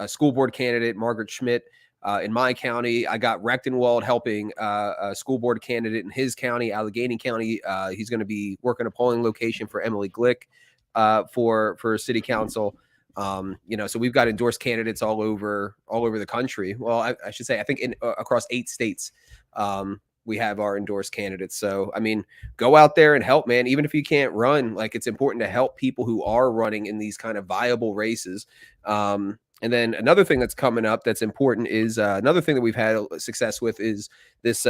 school board candidate, Margaret Schmidt, in my county. I got Rechtenwald helping a school board candidate in his county, Allegheny County. He's going to be working a polling location for Emily Glick for city council. So we've got endorsed candidates all over the country. Well, I should say, I think across 8 states, we have our endorsed candidates. So, I mean, go out there and help, man. Even if you can't run, like, it's important to help people who are running in these kind of viable races. And then another thing that's coming up that's important is another thing that we've had success with is this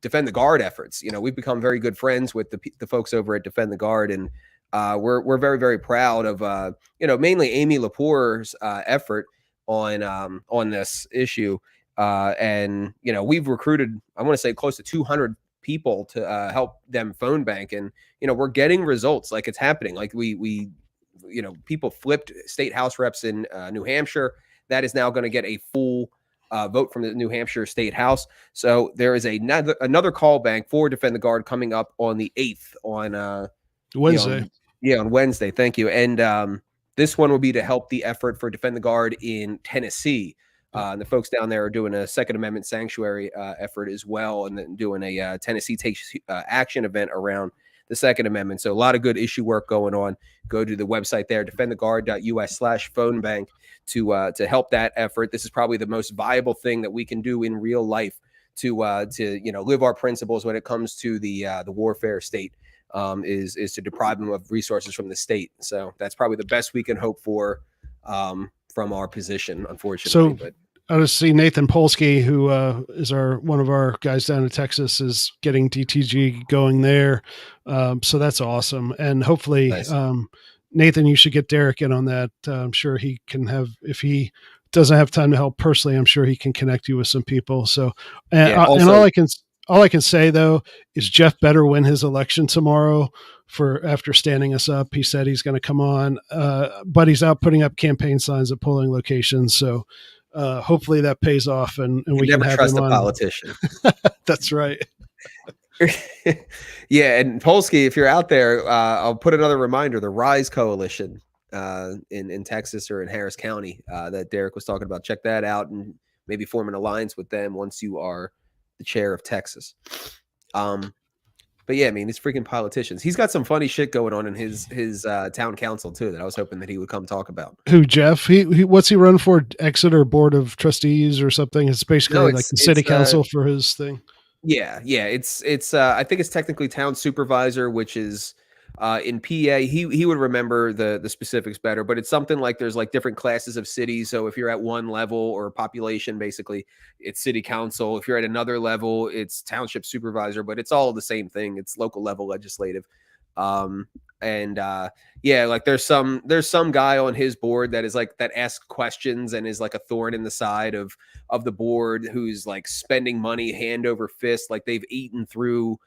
Defend the Guard efforts. We've become very good friends with the folks over at Defend the Guard, and we're very, very proud of mainly Amy Lepore's effort on this issue. And we've recruited, I want to say, close to 200 people to help them phone bank, and we're getting results. Like, it's happening. Like we people flipped state house reps in New Hampshire. That is now going to get a full vote from the New Hampshire State House. So there is another call bank for Defend the Guard coming up on the 8th on Wednesday. On Wednesday. Thank you. And this one will be to help the effort for Defend the Guard in Tennessee. And the folks down there are doing a Second Amendment sanctuary effort as well, and then doing a Tennessee Takes Action event around the Second Amendment. So a lot of good issue work going on. Go to the website there, defendtheguard.us/phone bank to help that effort. This is probably the most viable thing that we can do in real life to live our principles when it comes to the warfare state. Is to deprive them of resources from the state. So that's probably the best we can hope for from our position, unfortunately. So I just see Nathan Polsky, who is one of our guys down in Texas, is getting DTG going there. So that's awesome. And hopefully, nice. Nathan, you should get Derrick in on that. I'm sure he can if he doesn't have time to help personally, I'm sure he can connect you with some people. So, and all I can say, though, is Jeff better win his election tomorrow after standing us up. He said he's going to come on, but he's out putting up campaign signs at polling locations. So hopefully that pays off, and we can have trust him a on. Politician. That's right. Yeah, and Polsky, if you're out there, I'll put another reminder: the Rise Coalition in Texas or in Harris County that Derrick was talking about. Check that out, and maybe form an alliance with them once you are the chair of Texas. But yeah, I mean, these freaking politicians. He's got some funny shit going on in his town council too that I was hoping that he would come talk about. Who, Jeff? He what's he run for? Exeter Board of Trustees or something? It's basically like the city council for his thing. Yeah. It's I think it's technically town supervisor, which is in PA. He would remember the specifics better, but it's something like there's like different classes of cities. So if you're at one level or population, basically it's city council. If you're at another level, it's township supervisor, but it's all the same thing. It's local level legislative. Yeah, like there's some guy on his board that is like that asks questions and is like a thorn in the side of the board, who's like spending money hand over fist. Like they've eaten through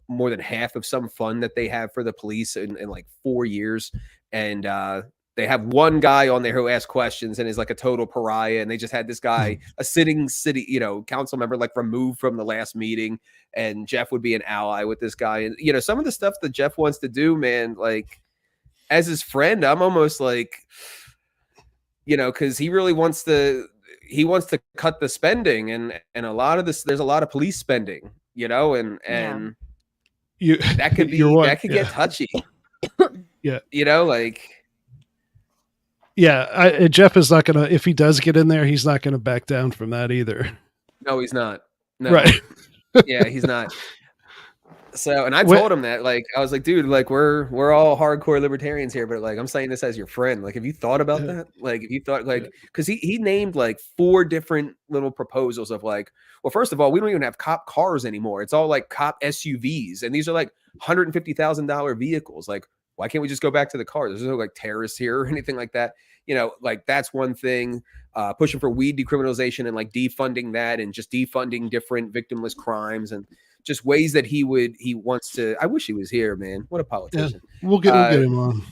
more than half of some fund that they have for the police in like 4 years. And they have one guy on there who asks questions and is like a total pariah. And they just had this guy, a sitting city, council member, like removed from the last meeting. And Jeff would be an ally with this guy. And, some of the stuff that Jeff wants to do, man, like as his friend, I'm almost like, cause he really wants to cut the spending and a lot of this, there's a lot of police spending, and that could be, that could get touchy. Yeah. Like, Yeah, Jeff is not gonna. If he does get in there, he's not gonna back down from that either. No, he's not. No. Right. Yeah, he's not. So, and I Wh- told him that, like, I was like, dude, like, we're all hardcore libertarians here, but like, I'm saying this as your friend. Like, have you thought about Yeah. that? Like, if you thought, like, because he named like 4 different little proposals of like, well, first of all, we don't even have cop cars anymore. It's all like cop SUVs, and these are like $150,000 vehicles. Like, why can't we just go back to the cars? There's no like terrorists here or anything like that. You know, like that's one thing. Pushing for weed decriminalization and like defunding that, and just defunding different victimless crimes, and just ways that he wants to. I wish he was here, man. What a politician. We'll get him on.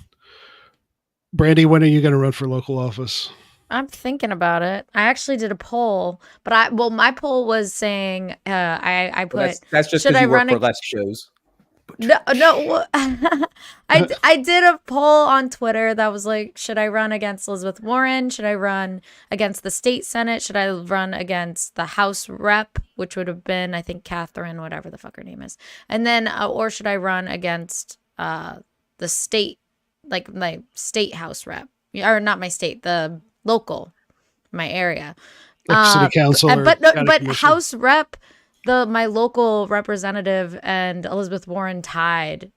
Brandy, when are you going to run for local office? I'm thinking about it. I actually did a poll, but my poll was saying I put. Well, that's just should because I you work run for less shows. No, I did a poll on Twitter that was like, should I run against Elizabeth Warren? Should I run against the state Senate? Should I run against the House rep, which would have been, I think, Catherine, whatever the fuck her name is. And then, or should I run against the state, like my state House rep, or not my state, the local, my area. Like city council, but House rep. My local representative and Elizabeth Warren tied,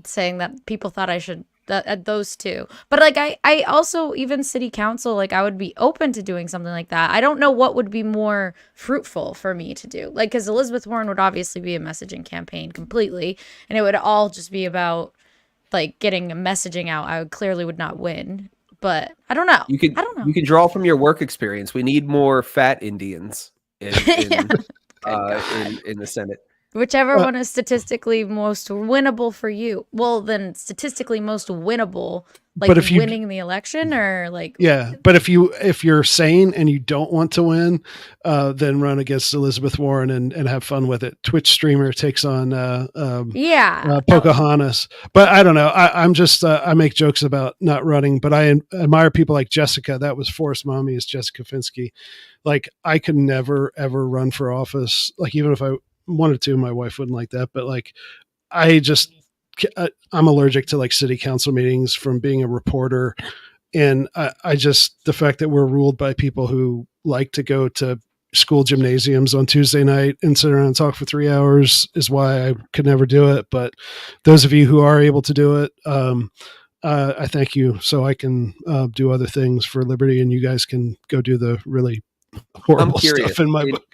saying that people thought I should those two. But like I also, even city council, like I would be open to doing something like that. I don't know what would be more fruitful for me to do. Like, because Elizabeth Warren would obviously be a messaging campaign completely, and it would all just be about like getting a messaging out. I clearly would not win, but I don't know. I don't know. You can draw from your work experience. We need more fat Indians in the Senate. Whichever one is statistically most winnable for you. Well, then statistically most winnable, like but if winning the election, or like but if you're sane and you don't want to win, then run against Elizabeth Warren and have fun with it. Twitch streamer takes on Pocahontas. But I don't know. I'm just I make jokes about not running, but I admire people like Jessica. That was Forrest Mommy, is Jessica Finsky. Like, I could never ever run for office. Like, even if I wanted to, my wife wouldn't like that. But like, I'm allergic to like city council meetings from being a reporter. And I just, the fact that we're ruled by people who like to go to school gymnasiums on Tuesday night and sit around and talk for 3 hours is why I could never do it. But those of you who are able to do it, I thank you. So I can do other things for liberty, and you guys can go do the really horrible stuff in my book.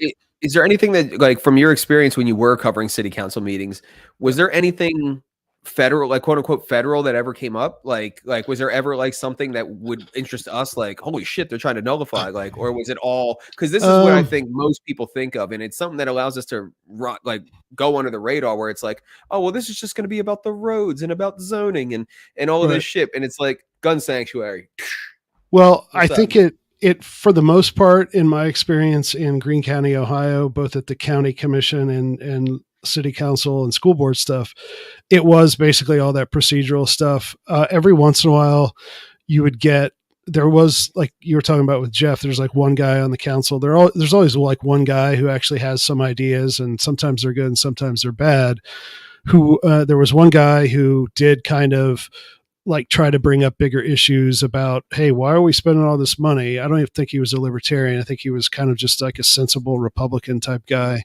Is there anything that, like, from your experience when you were covering city council meetings, was there anything federal, like quote unquote federal, that ever came up? Like was there ever like something that would interest us? Like, holy shit, they're trying to nullify, like, or was it all, because this is what I think most people think of, and it's something that allows us to go under the radar, where it's like, oh, well, this is just going to be about the roads and about zoning and all of this shit, and it's like gun sanctuary. Well, I think it for the most part, in my experience in Greene County, Ohio, both at the county commission and city council and school board stuff, it was basically all that procedural stuff. Every once in a while you would there was, like you were talking about with Jeff, there's like one guy on the council. There's always like one guy who actually has some ideas, and sometimes they're good and sometimes they're bad. There was one guy who did kind of like try to bring up bigger issues about, hey, why are we spending all this money? I don't even think he was a libertarian. I think he was kind of just like a sensible Republican type guy.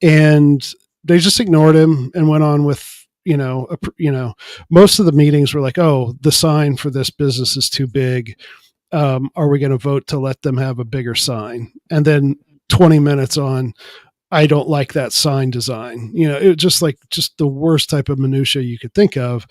And they just ignored him and went on with, most of the meetings were like, oh, the sign for this business is too big. Are we going to vote to let them have a bigger sign? And then 20 minutes on, I don't like that sign design. It was just the worst type of minutia you could think of.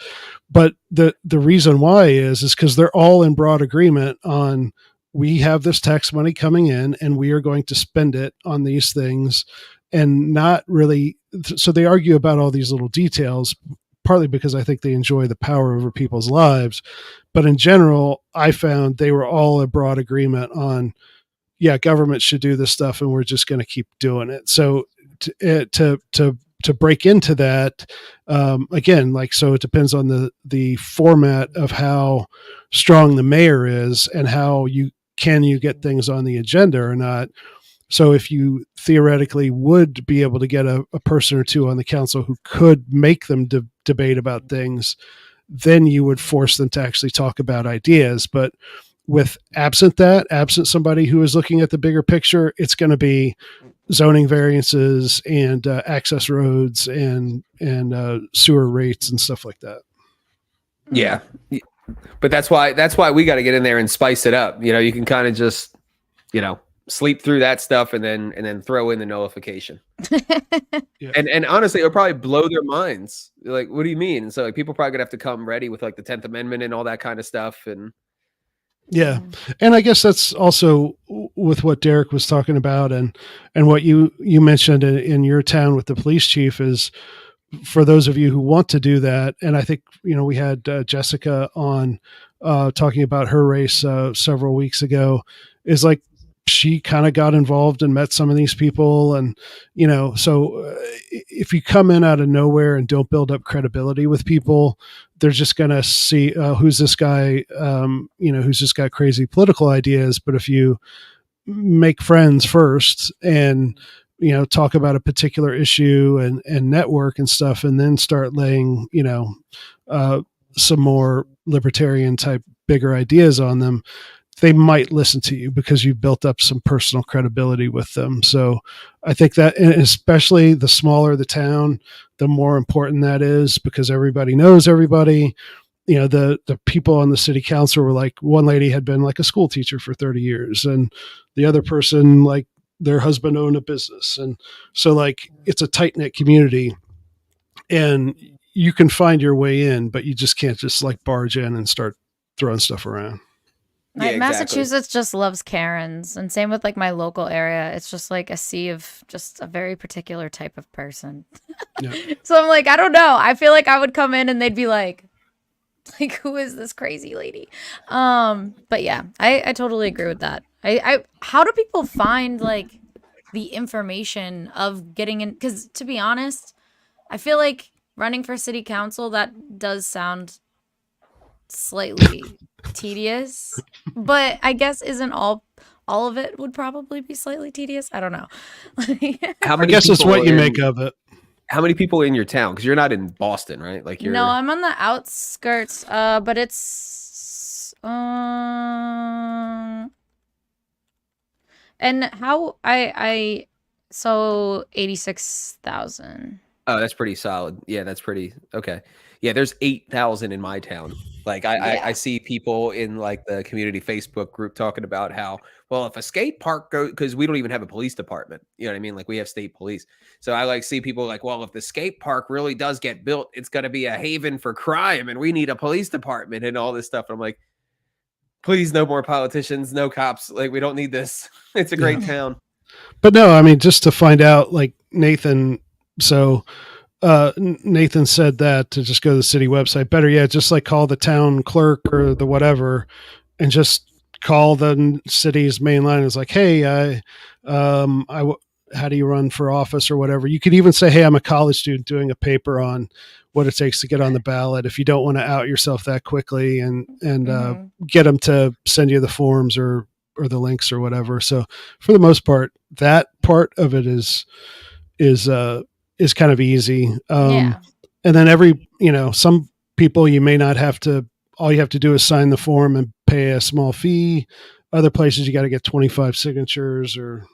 But the reason why is because they're all in broad agreement on, we have this tax money coming in and we are going to spend it on these things, and not really. So they argue about all these little details, partly because I think they enjoy the power over people's lives. But in general, I found they were all in broad agreement on, yeah, government should do this stuff, and we're just going to keep doing it. So to break into that, again, so it depends on the format of how strong the mayor is and how you get things on the agenda or not. So if you theoretically would be able to get a person or two on the council who could make them debate about things, then you would force them to actually talk about ideas. But absent somebody who is looking at the bigger picture, it's going to be zoning variances and access roads and sewer rates and stuff like that. Yeah. But that's why we got to get in there and spice it up. You can kind of just, sleep through that stuff and then throw in the nullification. Yeah. And honestly, it'll probably blow their minds. Like, what do you mean? And so like people probably gonna have to come ready with like the 10th Amendment and all that kind of stuff. And yeah. And I guess that's also with what Derrick was talking about and what you mentioned in your town with the police chief is for those of you who want to do that. And I think, we had Jessica on talking about her race several weeks ago, is like, she kind of got involved and met some of these people. And, so if you come in out of nowhere and don't build up credibility with people, they're just going to see who's this guy, who's just got crazy political ideas. But if you make friends first and, talk about a particular issue and network and stuff, and then start laying, some more libertarian type bigger ideas on them, they might listen to you because you've built up some personal credibility with them. So I think that, and especially the smaller the town, the more important that is because everybody knows everybody. The people on the city council were like, one lady had been like a school teacher for 30 years and the other person, like their husband owned a business. And so like, it's a tight knit community and you can find your way in, but you just can't just like barge in and start throwing stuff around. Yeah, exactly. Massachusetts just loves Karens, and same with like my local area. It's just like a sea of just a very particular type of person. Yeah. So I'm like, I don't know. I feel like I would come in and they'd be like, who is this crazy lady? But yeah, I totally agree with that. How do people find like the information of getting in? Because to be honest, I feel like running for city council, that does sound slightly tedious, but I guess isn't all of it would probably be slightly tedious. I don't know. I guess it's what you make of it. How many people in your town? Because you're not in Boston, right? Like you're. No, I'm on the outskirts. But it's and how I so 86,000. Oh, that's pretty solid. Yeah, that's pretty okay. Yeah, there's 8,000 in my town. Like I see people in like the community Facebook group talking about how, well, if a skate park goes, because we don't even have a police department, you know what I mean? Like we have state police. So I like see people like, well, if the skate park really does get built, it's going to be a haven for crime and we need a police department and all this stuff. And I'm like, please, no more politicians, no cops. Like we don't need this. It's a great town. But no, I mean, just to find out, like Nathan, so Nathan said that to just go to the city website. Better yet, just like call the town clerk or the whatever and just call the city's main line. It's like, hey, how do you run for office or whatever? You could even say, hey, I'm a college student doing a paper on what it takes to get on the ballot. If you don't want to out yourself that quickly and get them to send you the forms or the links or whatever. So for the most part, that part of it is kind of easy. And then some people you may not have to, all you have to do is sign the form and pay a small fee. Other places you got to get 25 signatures or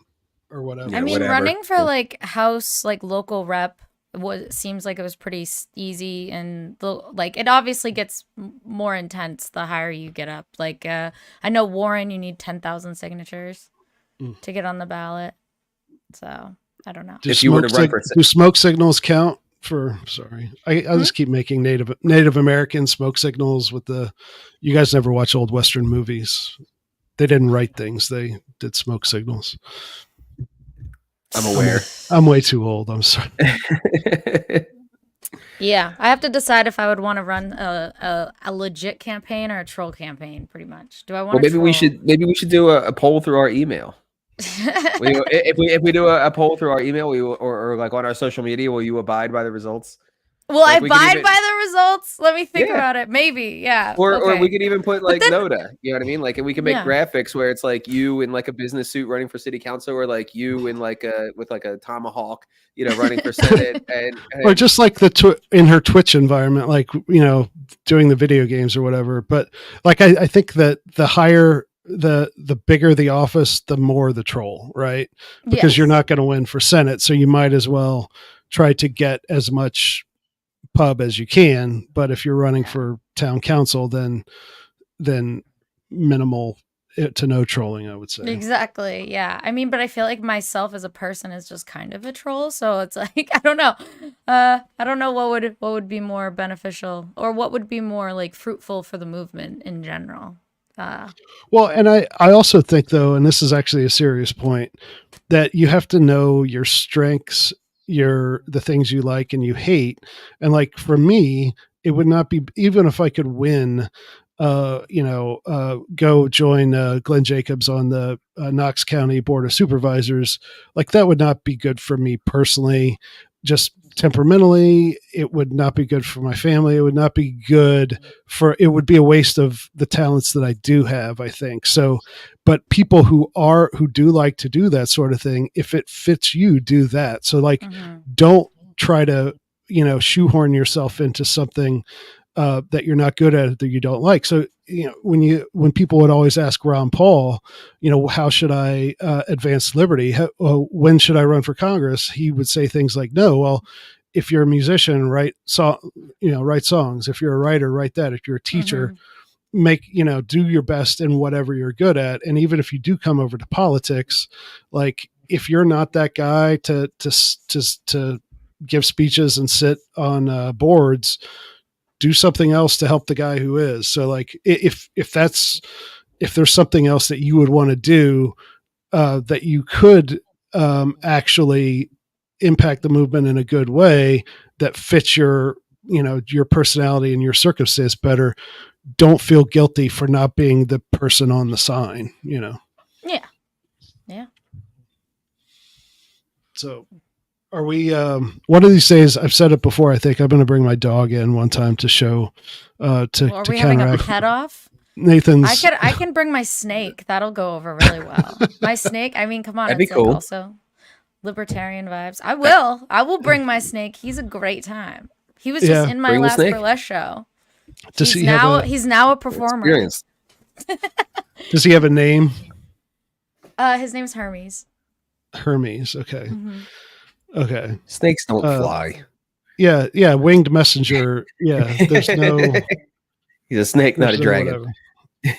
whatever. I mean, whatever. running for like house, like local rep seems like it was pretty easy, and like it obviously gets more intense the higher you get up. Like I know Warren, you need 10,000 signatures to get on the ballot. So I don't know. If you were to run for do smoke signals count for? Sorry, I just keep making Native American smoke signals with the. You guys never watch old Western movies? They didn't write things; they did smoke signals. I'm aware. I'm way too old. I'm sorry. Yeah, I have to decide if I would want to run a legit campaign or a troll campaign. Pretty much. Do I want? Well, maybe we should do a poll through our email. If we do a poll through our email, or like on our social media, will you abide by the results? Will Like, I we could abide even- by the results? Let me think Yeah. about it. Maybe, yeah. Or okay. we could even put like then- Noda, you know what I mean? Like, and we can make Yeah. graphics where it's like you in like a business suit running for city council, or like you in like with like a tomahawk, you know, running for senate, and or just like in her Twitch environment, like, you know, doing the video games or whatever. But like, I think that the higher, the bigger the office, the more the troll, right? Because you're not going to win for Senate. So you might as well try to get as much pub as you can. But if you're running for town council, then minimal to no trolling, I would say. Exactly. Yeah. I mean, but I feel like myself as a person is just kind of a troll. So it's like, I don't know. I don't know what would be more beneficial, or what would be more like fruitful for the movement in general. Well, and I also think, though, and this is actually a serious point, that you have to know your strengths, the things you like and you hate. And like, for me, it would not be, even if I could win, go join Glenn Jacobs on the Knox County Board of Supervisors, like that would not be good for me personally. Just temperamentally, it would not be good for my family. It would not be good it would be a waste of the talents that I do have, I think. So, but people who do like to do that sort of thing, if it fits you, do that. So like, don't try to, shoehorn yourself into something that you're not good at, that you don't like. So, when people would always ask Ron Paul, how should I advance liberty? When should I run for Congress? He would say things like, no, well, if you're a musician, write songs. If you're a writer, write that. If you're a teacher, do your best in whatever you're good at. And even if you do come over to politics, like, if you're not that guy to give speeches and sit on boards, do something else to help the guy who is. So like, if there's something else that you would want to do, that you could actually impact the movement in a good way that fits your personality and your circumstance better, don't feel guilty for not being the person on the sign, Yeah. So are we, one of these days, I've said it before, I think I'm going to bring my dog in one time to show, Are we having a pet off? Nathan's. I can bring my snake. That'll go over really well. My snake, I mean, come on. That'd be it's cool. Like also libertarian vibes. I will bring my snake. He's a great time. He was just in my last burlesque show. He's now a performer. Experience. Does he have a name? His name's Hermes. Hermes. Okay. Mm-hmm. Okay. Snakes don't fly. Yeah. Winged messenger. Yeah. There's no. He's a snake, not a dragon.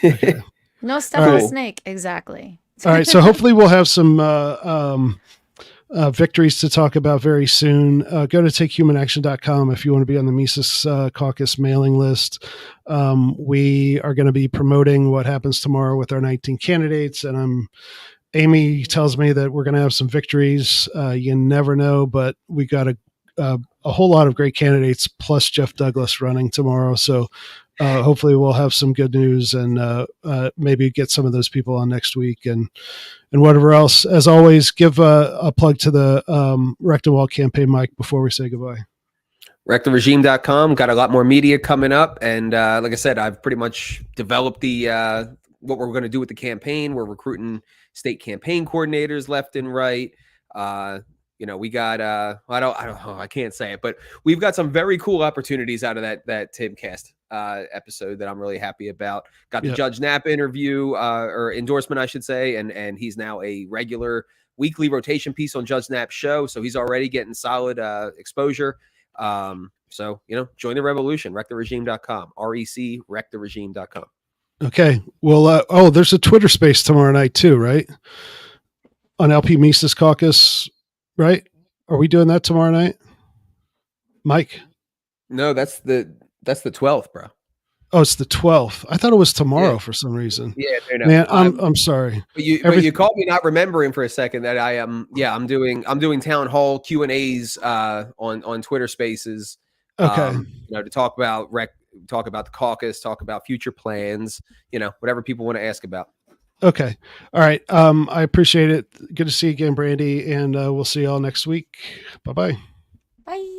Okay. No step on a snake. Exactly. All right. So hopefully we'll have some victories to talk about very soon. Go to takehumanaction.com if you want to be on the Mises Caucus mailing list. We are going to be promoting what happens tomorrow with our 19 candidates, and Amy tells me that we're going to have some victories. You never know, but we got a whole lot of great candidates plus Jeff Douglas running tomorrow. So hopefully we'll have some good news, and maybe get some of those people on next week, and whatever else. As always, give a plug to the Rectum Wall campaign, Mike, before we say goodbye. WreckTheRegime.com. Got a lot more media coming up. And like I said, I've pretty much developed the what we're going to do with the campaign. We're recruiting state campaign coordinators left and right. We got I can't say it, but we've got some very cool opportunities out of that Timcast episode that I'm really happy about. Got the Judge Knapp interview or endorsement, I should say, and he's now a regular weekly rotation piece on Judge Knapp's show, so he's already getting solid exposure. So join the revolution. WreckTheRegime.com. REC. Okay. Well, there's a Twitter space tomorrow night too, right? On LP Mises Caucus, right? Are we doing that tomorrow night, Mike? No, that's the 12th, bro. Oh, it's the 12th. I thought it was tomorrow for some reason. Yeah, no. Man, I'm sorry. But you called me not remembering for a second that I am. I'm doing town hall Q&As on Twitter Spaces. Okay. To talk about talk about the caucus, talk about future plans, whatever people want to ask about. Okay. All right. I appreciate it. Good to see you again, Brandy, and we'll see you all next week. Bye-bye. Bye.